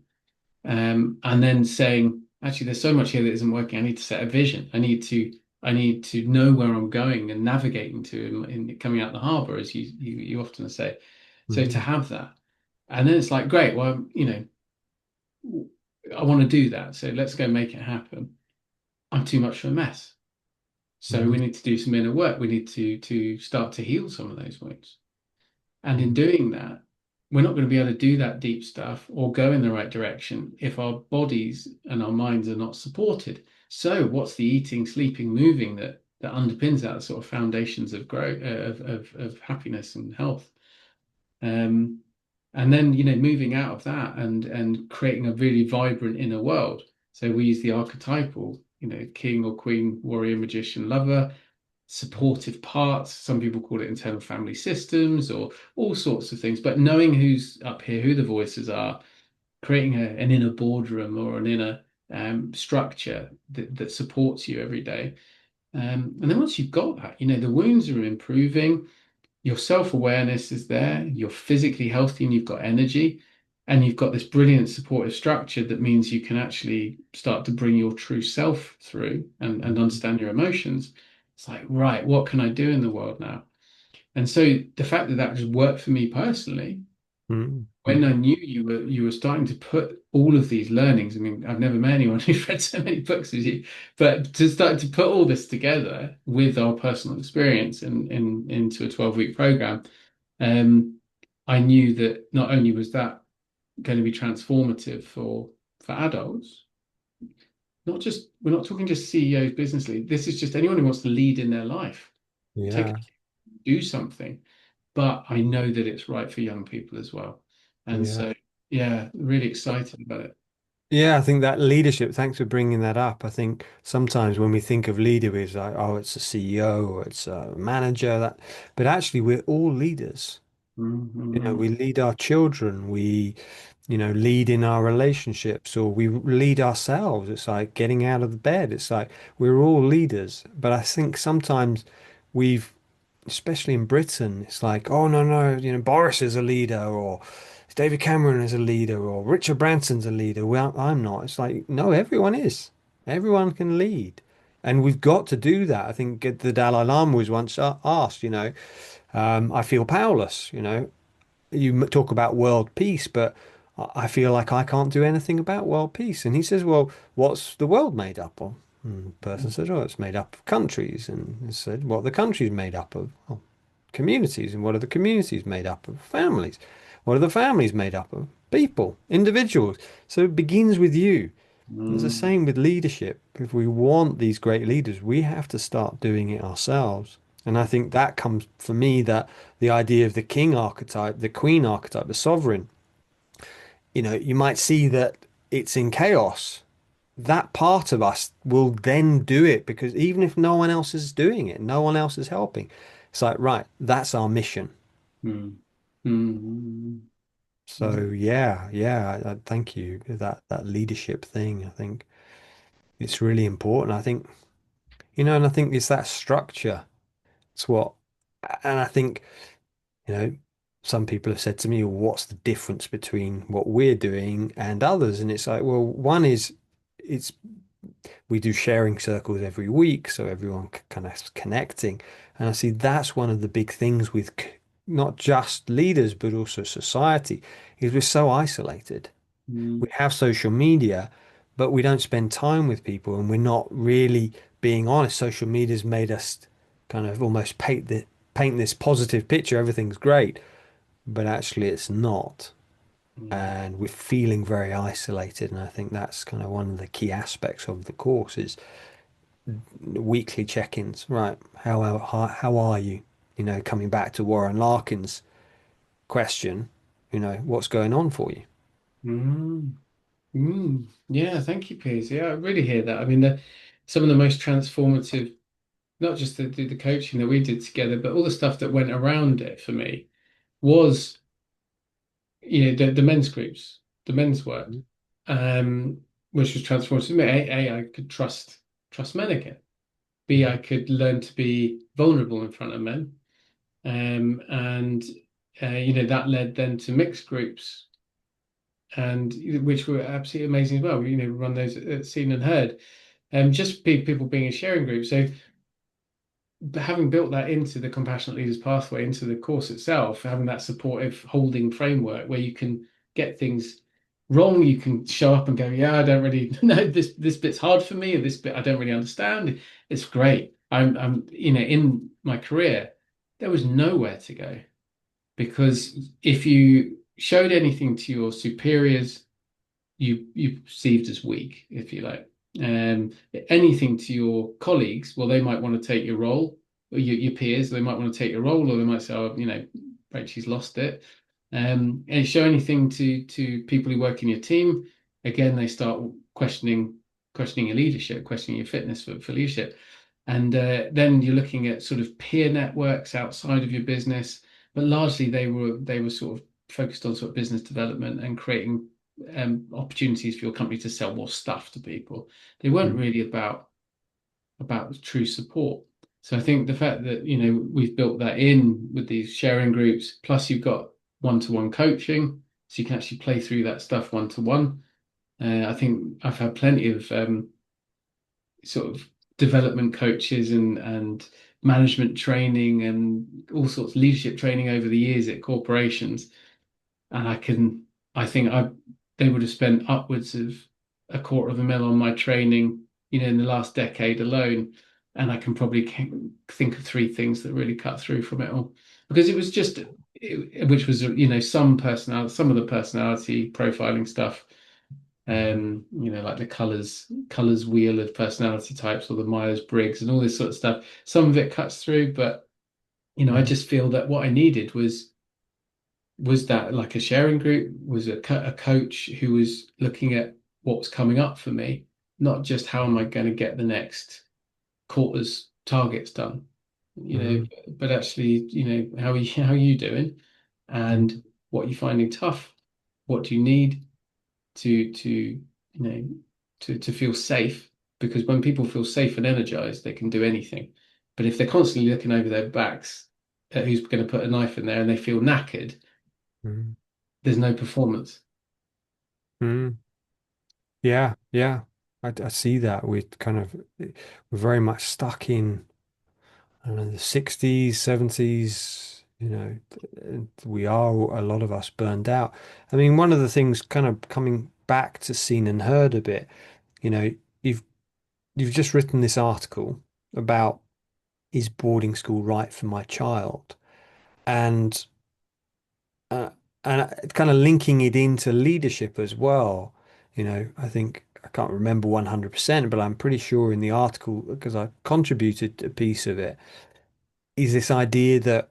And then saying, actually, there's so much here that isn't working. I need to set a vision. I need to know where I'm going and navigating to in coming out the harbor, as you often say. So to mm, have that, and then it's like, great. Well, I want to do that. So let's go make it happen. I'm too much of a mess. So mm, we need to do some inner work. We need to start to heal some of those wounds. And in mm, doing that, we're not going to be able to do that deep stuff or go in the right direction if our bodies and our minds are not supported. So what's the eating, sleeping, moving that underpins that sort of foundations of growth, of happiness and health? Um, and then, moving out of that and creating a really vibrant inner world. So we use the archetypal, king or queen, warrior, magician, lover, supportive parts. Some people call it internal family systems or all sorts of things. But knowing who's up here, who the voices are, creating an inner boardroom or an inner structure that supports you every day. And then once you've got that, the wounds are improving, your self-awareness is there, you're physically healthy and you've got energy, and you've got this brilliant supportive structure that means you can actually start to bring your true self through and mm, understand your emotions. It's like, right, what can I do in the world now? And so the fact that just worked for me personally, mm, when I knew you were starting to put all of these learnings, I mean, I've never met anyone who's read so many books as you, but to start to put all this together with our personal experience into a 12-week program, um, I knew that not only was that going to be transformative for adults, not just we're not talking just CEOs, business leaders. This is just anyone who wants to lead in their life, take yeah. do something. But I know that it's right for young people as well, and Yeah. so yeah, really excited about it. Yeah, I think that leadership, thanks for bringing that up. I think sometimes when we think of leader, it's like, oh, it's a CEO or it's a manager, but actually we're all leaders. Mhm. We lead our children, we lead in our relationships, or we lead ourselves. It's like getting out of the bed. It's like we're all leaders. But I think sometimes we've, especially in Britain, it's like, oh no, no, Boris is a leader, or David Cameron is a leader, or Richard Branson's a leader. Well, I'm not. It's like, no, everyone is. Everyone can lead. And we've got to do that. I think the Dalai Lama was once asked, I feel powerless, talk about world peace, but I feel like I can't do anything about world peace. And he says, well, what's the world made up of? And the person says, oh, it's made up of countries. And he said, what are the countries made up of? Oh, communities. And what are the communities made up of? Families. What are the families made up of? People, individuals. So it begins with you. It's the Mm. same with leadership. If we want these great leaders, we have to start doing it ourselves. And I think that comes for me that the idea of the king archetype, the queen archetype, the sovereign, you might see that it's in chaos. That part of us will then do it because even if no one else is doing it, no one else is helping. It's like, right, that's our mission. Mm. Mm. So yeah, yeah, thank you. That leadership thing, I think it's really important. I think And I think it's that structure. It's what, and I think, you know, some people have said to me, well, what's the difference between what we're doing and others? And it's like, well, one is it's we do sharing circles every week, so everyone kind of connecting. And I see that's one of the big things with not just leaders, but also society, is we're so isolated. We Mm, have social media, but we don't spend time with people and we're not really being honest. Social media's made us kind of almost paint this positive picture, everything's great, but actually it's not. mm, And we're feeling very isolated. And I think that's kind of one of the key aspects of the course is weekly check-ins. Right, how are you? Coming back to Warren Larkin's question, what's going on for you? mm, Yeah, thank you, Piers. Yeah, I really hear that. I mean, some of the most transformative, not just the coaching that we did together, but all the stuff that went around it for me was, the men's groups, the men's work, um, which was transformative. For me. I could trust men again. B, I Mhm. could learn to be vulnerable in front of men. And that led then to mixed groups, and which were absolutely amazing as well. Run those at Seen and Heard, just people being in sharing groups. So having built that into the compassionate leaders pathway, into the course itself, having that supportive holding framework where you can get things wrong, you can show up and go, yeah, I don't really know, this bit's hard for me, or this bit I don't really understand. It's great. I'm in my career, there was nowhere to go, because if you showed anything to your superiors, you perceived as weak, if you like. Anything to your colleagues, well, they might want to take your role, or your peers, they might want to take your role, or they might say, oh, Braitch, she's lost it. And show anything to people who work in your team, again, they start questioning your leadership, questioning your fitness for leadership. And then you're looking at sort of peer networks outside of your business, but largely they were sort of focused on sort of business development and creating opportunities for your company to sell more stuff to people. They weren't Mhm. really about true support. So I think the fact that we've built that in with these sharing groups, plus you've got one-to-one coaching, so you can actually play through that stuff one-to-one. I think I've had plenty of sort of development coaches and management training and all sorts of leadership training over the years at corporations, and I think they would have spent upwards of $250,000 on my training, in the last decade alone. And I can probably think of three things that really cut through from it all, because it was just, which was, some of the personality profiling stuff, like the colors wheel of personality types, or the Myers-Briggs and all this sort of stuff. Some of it cuts through, but, I Mhm. just feel that what I needed was that like a sharing group, was a coach who was looking at what's coming up for me, not just how am I going to get the next quarter's targets done, Mhm. but actually, how are you doing, and what are you finding tough? What do you need know to feel safe? Because when people feel safe and energized, they can do anything. But if they're constantly looking over their backs at who's going to put a knife in there, and they feel knackered, Mhm. there's no performance. Mhm. Yeah, yeah. I see that. We're very much stuck in, I don't know, the 60s, 70s, and we are, a lot of us, burned out. I mean, one of the things kind of coming back to Seen and Heard a bit, you know, you've you've just written this article about, is boarding school right for my child? And uh, and kind of linking it into leadership as well. I think I can't remember 100%, but I'm pretty sure in the article, because I contributed a piece of it, is this idea that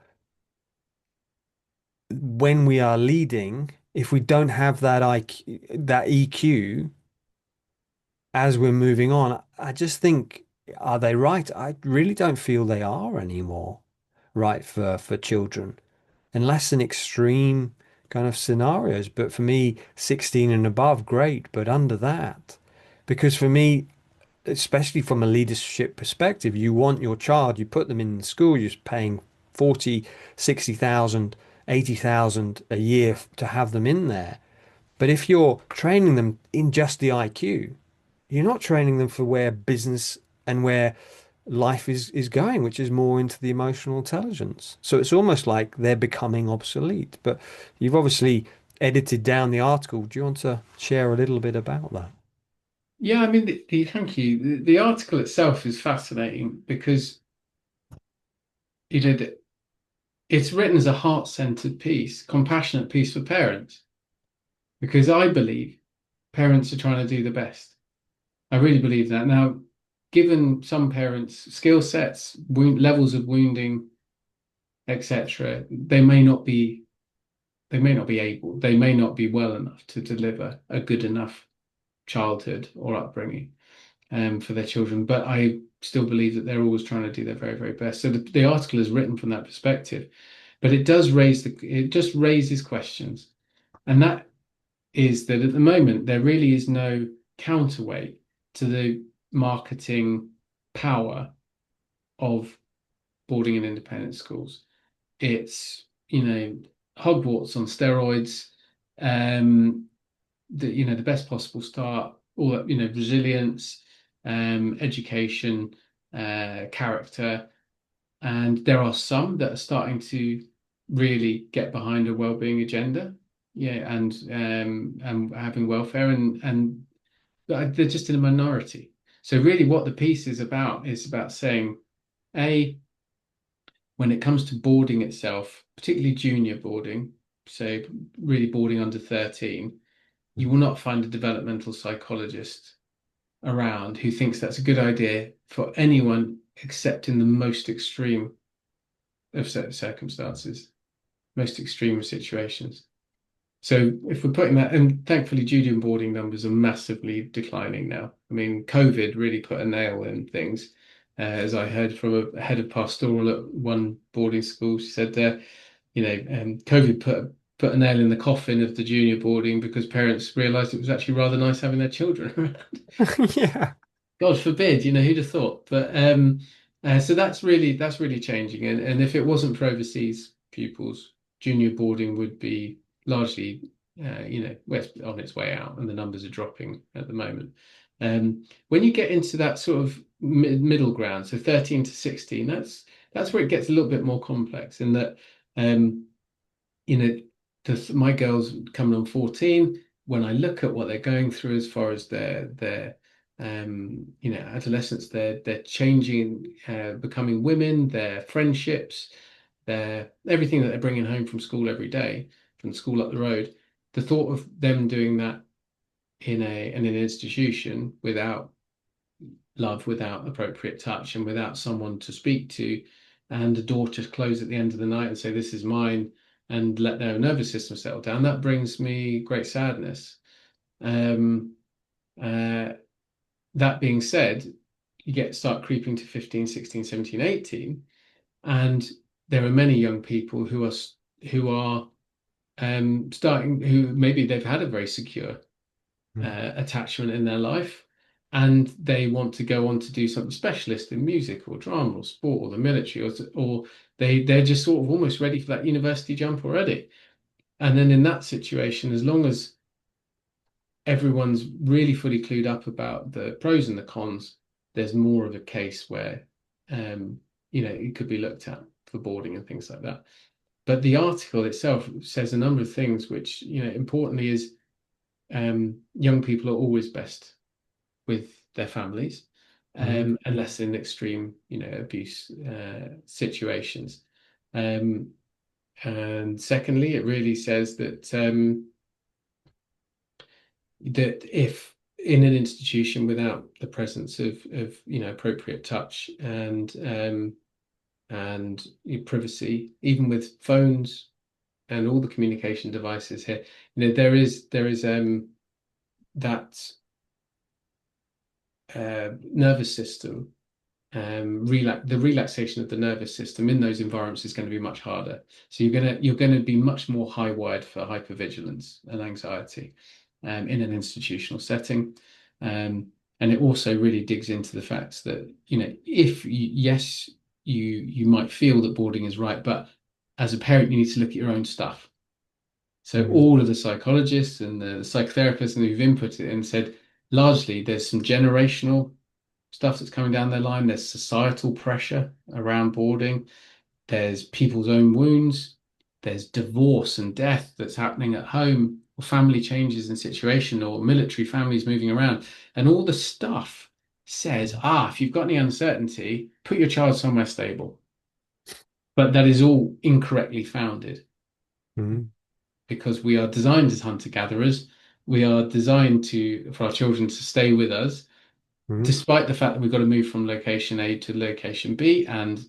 when we are leading, if we don't have that IQ, that EQ as we're moving on, I just think, are they right? I really don't feel they are anymore right for children, unless in extreme kind of scenarios. But for me, 16 and above, great. But under that, because for me, especially from a leadership perspective, you want your child, you put them in the school, you're paying 40, 60,000, 80,000 a year to have them in there. But if you're training them in just the IQ, you're not training them for where business and where life is going, which is more into the emotional intelligence. So it's almost like they're becoming obsolete. But you've obviously edited down the article. Do you want to share a little bit about that? Yeah, I mean, thank you. The article itself is fascinating because you know it's written as a heart-centered piece, compassionate piece for parents. Because I believe parents are trying to do the best. I really believe that. Now, given some parents' skill sets, levels of wounding, etc., they may not be able, they may not be well enough to deliver a good enough childhood or upbringing for their children. But I still believe that they're always trying to do their very, very best. So the article is written from that perspective, but it just raises questions. And that is that at the moment there really is no counterweight to the marketing power of boarding and independent schools. It's, Hogwarts on steroids, the best possible start, all that, resilience, education, character. And there are some that are starting to really get behind a well-being agenda, yeah, and having welfare, and they're just in a minority. So really, what the piece is about saying, A, when it comes to boarding itself, particularly junior boarding, so really boarding under 13, you will not find a developmental psychologist around who thinks that's a good idea for anyone except in the most extreme of circumstances, most extreme situations. So if we're putting that, and thankfully junior boarding numbers are massively declining now. I mean, COVID really put a nail in things. As I heard from a head of pastoral at one boarding school, she said, COVID put a nail in the coffin of the junior boarding because parents realised it was actually rather nice having their children around. Yeah. God forbid, who'd have thought? But so that's really changing. And if it wasn't for overseas pupils, junior boarding would be largely, on its way out, and the numbers are dropping at the moment. When you get into that sort of middle ground, so 13 to 16, that's where it gets a little bit more complex. In that, um, you know, my girls coming on 14, when I look at what they're going through as far as their adolescence, they're changing, becoming women, their friendships, their everything that they're bringing home from school every day, from school up the road. The thought of them doing that in an institution without love, without appropriate touch, and without someone to speak to, and the door to close at the end of the night and say, "This is mine," and let their nervous system settle down, that brings me great sadness. Um, uh, that being said, start creeping to 15, 16, 17, 18, and there are many young people who are starting, who maybe they've had a very secure Mm. attachment in their life, and they want to go on to do something specialist in music or drama or sport or the military, or they're just sort of almost ready for that university jump already. And then in that situation, as long as everyone's really fully clued up about the pros and the cons, there's more of a case where it could be looked at for boarding and things like that. But the article itself says a number of things, which, importantly is young people are always best with their families, Mhm. unless in extreme, abuse situations. Um, and secondly, it really says that if in an institution without the presence of appropriate touch and privacy, even with phones and all the communication devices here, there is that nervous system, the relaxation of the nervous system in those environments is going to be much harder. So you're going to be much more high wired for hypervigilance and anxiety in an institutional setting. And it also really digs into the facts that, if you, yes, you might feel that boarding is right, but as a parent, you need to look at your own stuff. So Mm, all of the psychologists and the psychotherapists and who've input it and said largely there's some generational stuff that's coming down their line. There's societal pressure around boarding. There's people's own wounds. There's divorce and death that's happening at home, or family changes in situation, or military families moving around. And all the stuff says, if you've got any uncertainty, put your child somewhere stable. But that is all incorrectly founded mm, because we are designed as hunter-gatherers. We are designed for our children to stay with us, mm, despite the fact that we've got to move from location A to location B and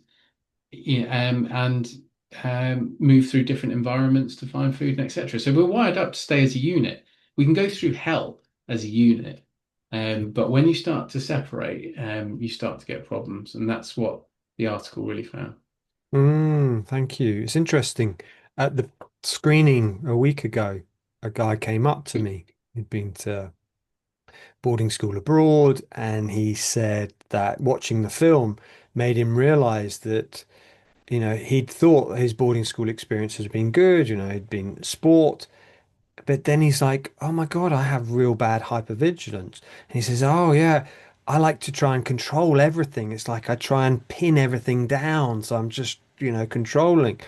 move through different environments to find food and etc. So we're wired up to stay as a unit. We can go through hell as a unit, but when you start to separate, you start to get problems, and that's what the article really found. thank you. It's interesting. At the screening a week ago, a guy came up to me. He'd been to boarding school abroad, and he said that watching the film made him realize that, he'd thought his boarding school experience has been good, he'd been sport, but then he's like, oh my God, I have real bad hypervigilance. And he says, oh yeah, I like to try and control everything. It's like I try and pin everything down. So I'm just, controlling.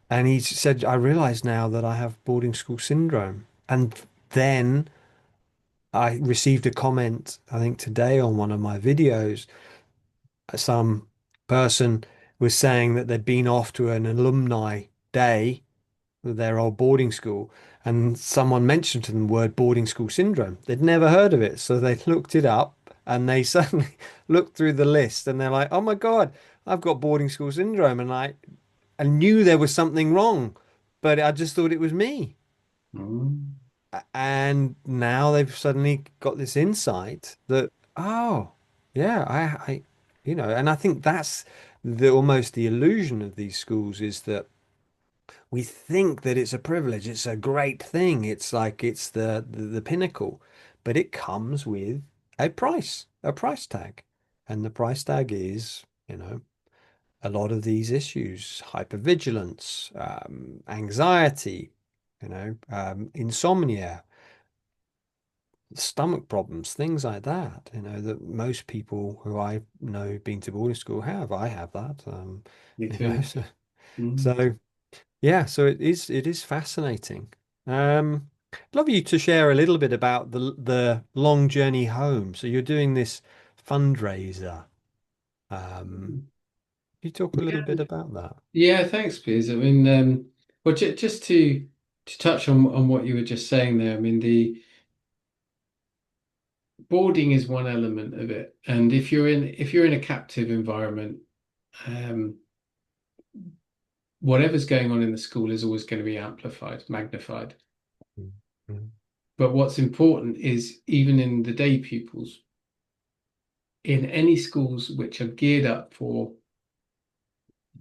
And he said, I realize now that I have boarding school syndrome. And then I received a comment, I think today on one of my videos, some person was saying that they'd been off to an alumni day with their old boarding school, and someone mentioned to them the word boarding school syndrome. They'd never heard of it, so they looked it up and they suddenly looked through the list and they're like, "Oh my God, I've got boarding school syndrome," and I knew there was something wrong, but I just thought it was me. Mm. And now they've suddenly got this insight that, oh, yeah, and I think that's the almost the illusion of these schools is that we think that it's a privilege, it's a great thing, it's like it's the pinnacle, but it comes with a price tag. And the price tag is, a lot of these issues, hypervigilance, anxiety, insomnia, stomach problems, things like that, that most people who I know been to boarding school have. I have that, Me you know, too. so, Mm. so yeah, so it is fascinating. I'd love you to share a little bit about the long journey home. So you're doing this fundraiser. Can you talk a little Yeah, bit about that? yeah. Thanks, Piers. I mean, well, just to touch on what you were just saying there. I mean, the boarding is one element of it, and if you're in a captive environment, um, whatever's going on in the school is always going to be amplified, magnified. Mm, But what's important is even in the day pupils, in any schools which are geared up for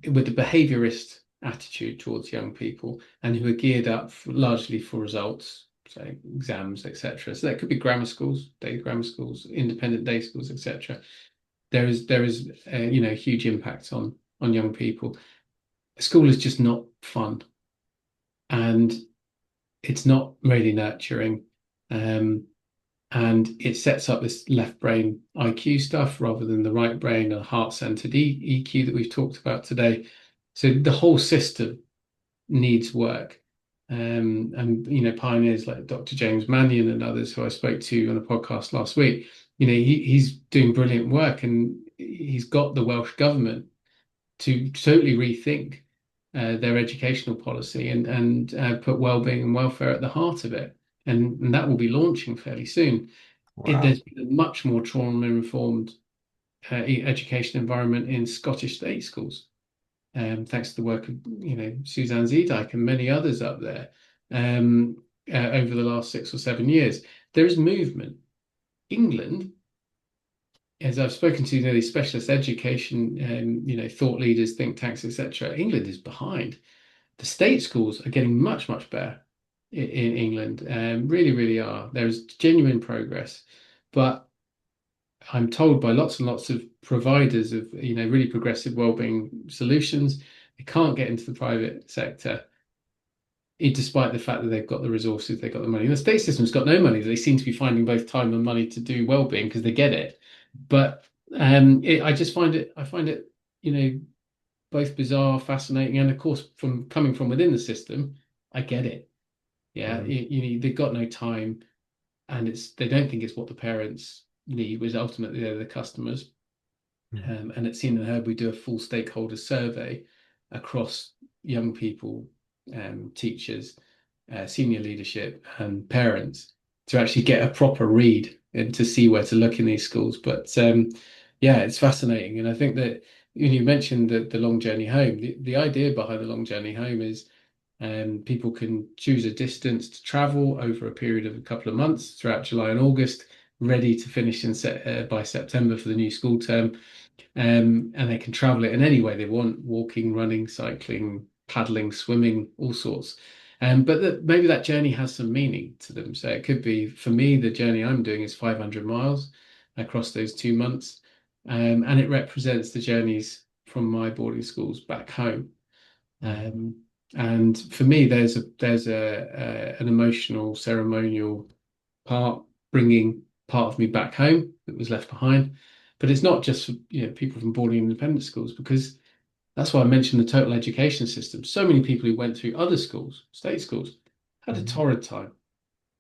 with the behaviorist attitude towards young people and who are geared up largely for results, say exams, etc. So that could be grammar schools, day grammar schools, independent day schools, etc. There is huge impact on young people. School is just not fun and it's not really nurturing. Um, and it sets up this left brain IQ stuff rather than the right brain and heart-centered EQ that we've talked about today. So the whole system needs work. And pioneers like Dr. James Mannion and others who I spoke to on a podcast last week, he's doing brilliant work and he's got the Welsh government to totally rethink their educational policy and put well-being and welfare at the heart of it. And that will be launching fairly soon. wow. There's been a much more trauma-informed education environment in Scottish state schools, thanks to the work of Suzanne Zeedyk and many others up there over the last 6 or 7 years. There is movement. England, as I've spoken to these specialist education, thought leaders, think tanks, etc., England is behind. The state schools are getting much, much better in England. Really, really are. There is genuine progress, but I'm told by lots and lots of providers of, really progressive wellbeing solutions, they can't get into the private sector, despite the fact that they've got the resources, they've got the money. And the state system's got no money. They seem to be finding both time and money to do wellbeing because they get it. But I just find it, you know, both bizarre, fascinating, and of course, from coming from within the system, I get it. Yeah, Mm. they've got no time, and they don't think it's what the parents need, which ultimately they're the customers. Mm. And at Seen and Heard, we do a full stakeholder survey across young people, teachers, senior leadership, and parents to actually get a proper read and to see where to look in these schools. But yeah, it's fascinating. And I think that you mentioned the long journey home. The idea behind the long journey home is people can choose a distance to travel over a period of a couple of months throughout July and August, ready to finish by September for the new school term. And they can travel it in any way they want, walking, running, cycling, paddling, swimming, all sorts. But maybe that journey has some meaning to them. So it could be, for me, the journey I'm doing is 500 miles across those 2 months. And it represents the journeys from my boarding schools back home. Mm. Um, and for me, an emotional, ceremonial part, bringing part of me back home that was left behind. But it's not just for, people from boarding and independent schools, because that's why I mentioned the total education system. So many people who went through other schools, state schools, had a Mm. torrid time.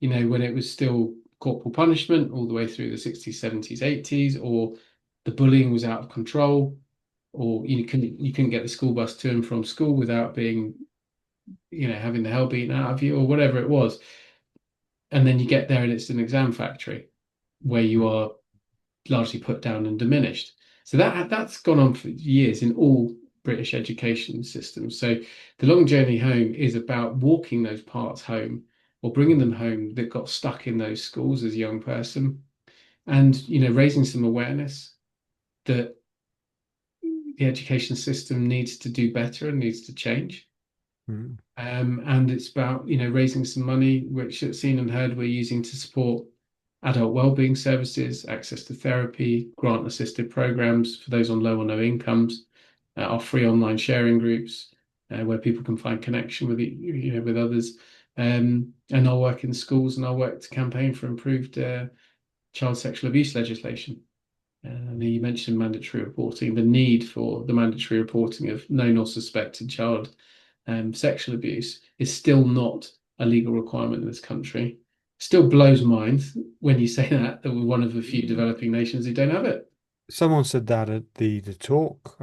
When it was still corporal punishment all the way through the 60s, 70s, 80s, or the bullying was out of control, or you couldn't get the school bus to and from school without being, having the hell beaten out of you, or whatever it was. And then you get there and it's an exam factory where you Mm. are largely put down and diminished. So that's gone on for years in all British education systems. So the long journey home is about walking those parts home or bringing them home that got stuck in those schools as a young person, and raising some awareness that the education system needs to do better and needs to change. Mm. And it's about, raising some money, which at Seen and Heard we're using to support adult wellbeing services, access to therapy, grant assisted programs for those on low or no incomes, our free online sharing groups, where people can find connection with with others, and I'll work in schools and I'll work to campaign for improved child sexual abuse legislation. You mentioned mandatory reporting, the need for the mandatory reporting of known or suspected child sexual abuse is still not a legal requirement in this country. Still blows minds when you say that we're one of the few developing nations who don't have it. Someone said that at the talk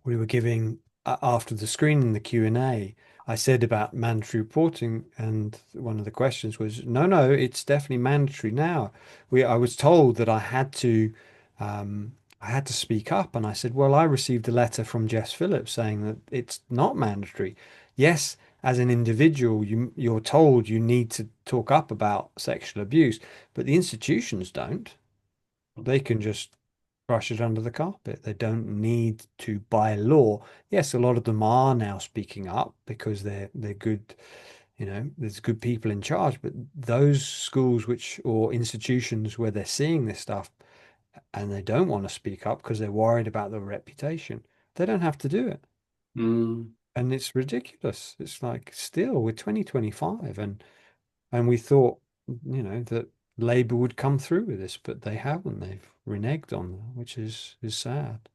we were giving after the screening, the Q&A. I said about mandatory reporting, and one of the questions was, no, no, it's definitely mandatory now. I was told that I had to speak up, and I said, well, I received a letter from Jess Phillips saying that it's not mandatory. Yes, as an individual, you're told you need to talk up about sexual abuse, but the institutions don't. They can just brush it under the carpet. They don't need to, by law. Yes, a lot of them are now speaking up because they're good, there's good people in charge, but those schools which or institutions where they're seeing this stuff and they don't want to speak up because they're worried about their reputation, they don't have to do it. Mm. And it's ridiculous. It's like still we're 2025 and we thought, that Labour would come through with this, but they haven't. They've reneged on them, which is sad.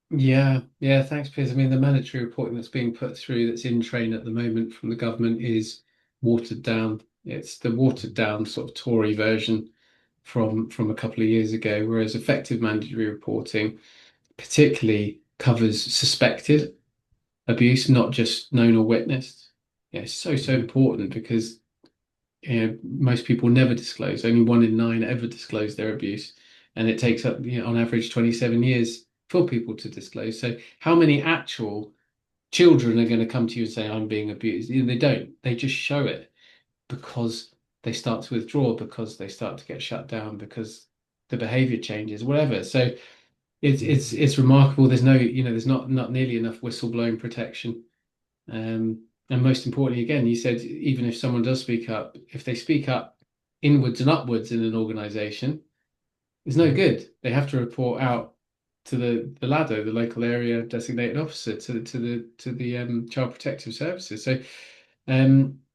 Yeah, yeah, thanks, Piers. I mean, the mandatory reporting that's being put through that's in train at the moment from the government is watered down. It's the watered down sort of Tory version from a couple of years ago, whereas effective mandatory reporting particularly covers suspected abuse, not just known or witnessed. Yeah, it's so Mhm. important because most people never disclose. Only 1 in 9 ever disclose their abuse, and it takes up, on average, 27 years for people to disclose. So, how many actual children are going to come to you and say, "I'm being abused"? They don't. They just show it because they start to withdraw, because they start to get shut down, because the behavior changes, whatever. So it's remarkable. There's no, there's not nearly enough whistleblowing protection. And most importantly, again, you said even if someone does speak up, if they speak up inwards and upwards in an organization, It's no Mhm. good. They have to report out to the LADO, the local area designated officer, to the Child Protective Services. So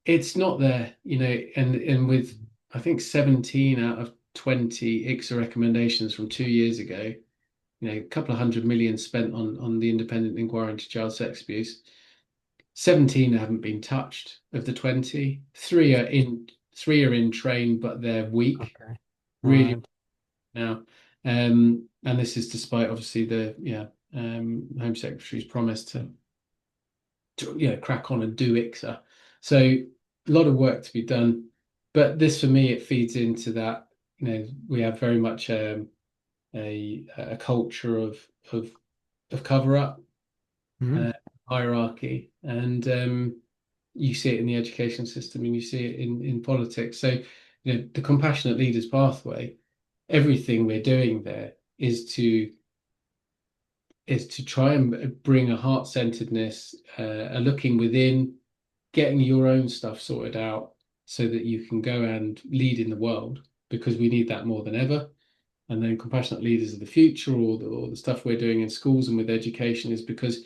it's not there, and with I think 17 out of 20 ICSA recommendations from 2 years ago, a couple of 100 million spent on the independent inquiry into child sex abuse. 17 haven't been touched of the 20. Three are in train, but they're weak, Okay. really Right. now. And this is despite obviously the Home Secretary's promise to crack on and do ICSA. So a lot of work to be done. But this for me, it feeds into that, we have very much a culture of cover up, Mhm. uh, hierarchy, and you see it in the education system and you see it in politics. So, the compassionate leaders pathway, everything we're doing there is to try and bring a heart-centeredness, a looking within, getting your own stuff sorted out so that you can go and lead in the world, because we need that more than ever. And then compassionate leaders of the future, or the stuff we're doing in schools and with education, is because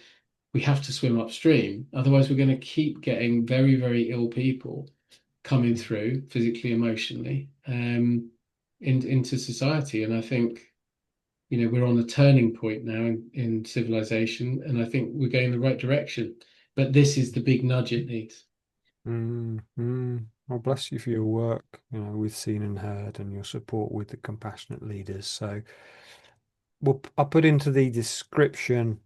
we have to swim upstream. Otherwise, we're going to keep getting very, very ill people coming through physically, emotionally, into society. And I think, we're on a turning point now in civilization, and I think we're going in the right direction. But this is the big nudge it needs. Well, bless you for your work, with Seen and Heard and your support with the compassionate leaders. So I'll put into the description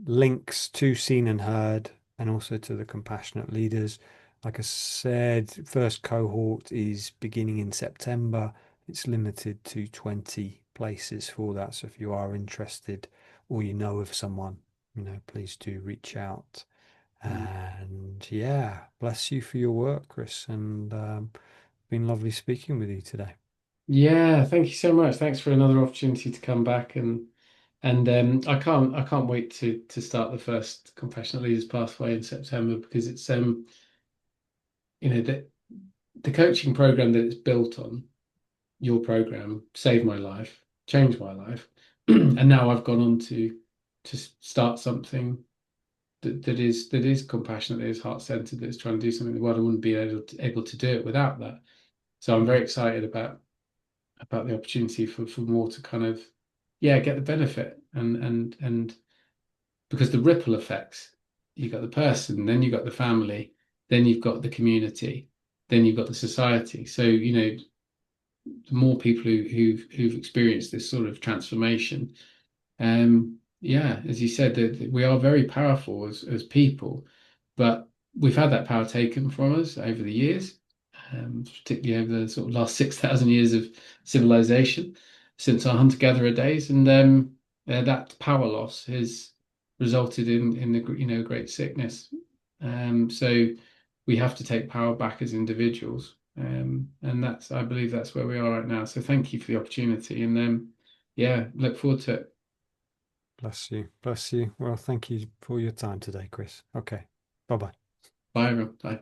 links to Seen and Heard and also to the compassionate leaders. Like I said, first cohort is beginning in September. It's limited to 20 places for that. So if you are interested or you know of someone, please do reach out. And yeah, bless you for your work, Chris. And been lovely speaking with you today. Yeah, thank you so much. Thanks for another opportunity to come back, and I can't wait to start the first Compassionate Leaders Pathway in September, because it's the coaching program that it's built on, your program saved my life, changed my life, and now I've gone on to start something that is compassionate, that is heart centered, that is trying to do something in the world. I wouldn't be able to do it without that. So I'm very excited about the opportunity for more to kind of, get the benefit, and because the ripple effects, you got the person, then you got the family, then you've got the community, then you've got the society. So the more people who've experienced this sort of transformation, as you said, that we are very powerful as people, but we've had that power taken from us over the years, particularly over the sort of last 6,000 years of civilization, since our hunter-gatherer days, and that power loss has resulted in the great sickness. So we have to take power back as individuals, and I believe that's where we are right now. So thank you for the opportunity, and look forward to it. Bless you. Bless you. Well, thank you for your time today, Chris. Okay. Bye bye. Bye, everyone. Bye.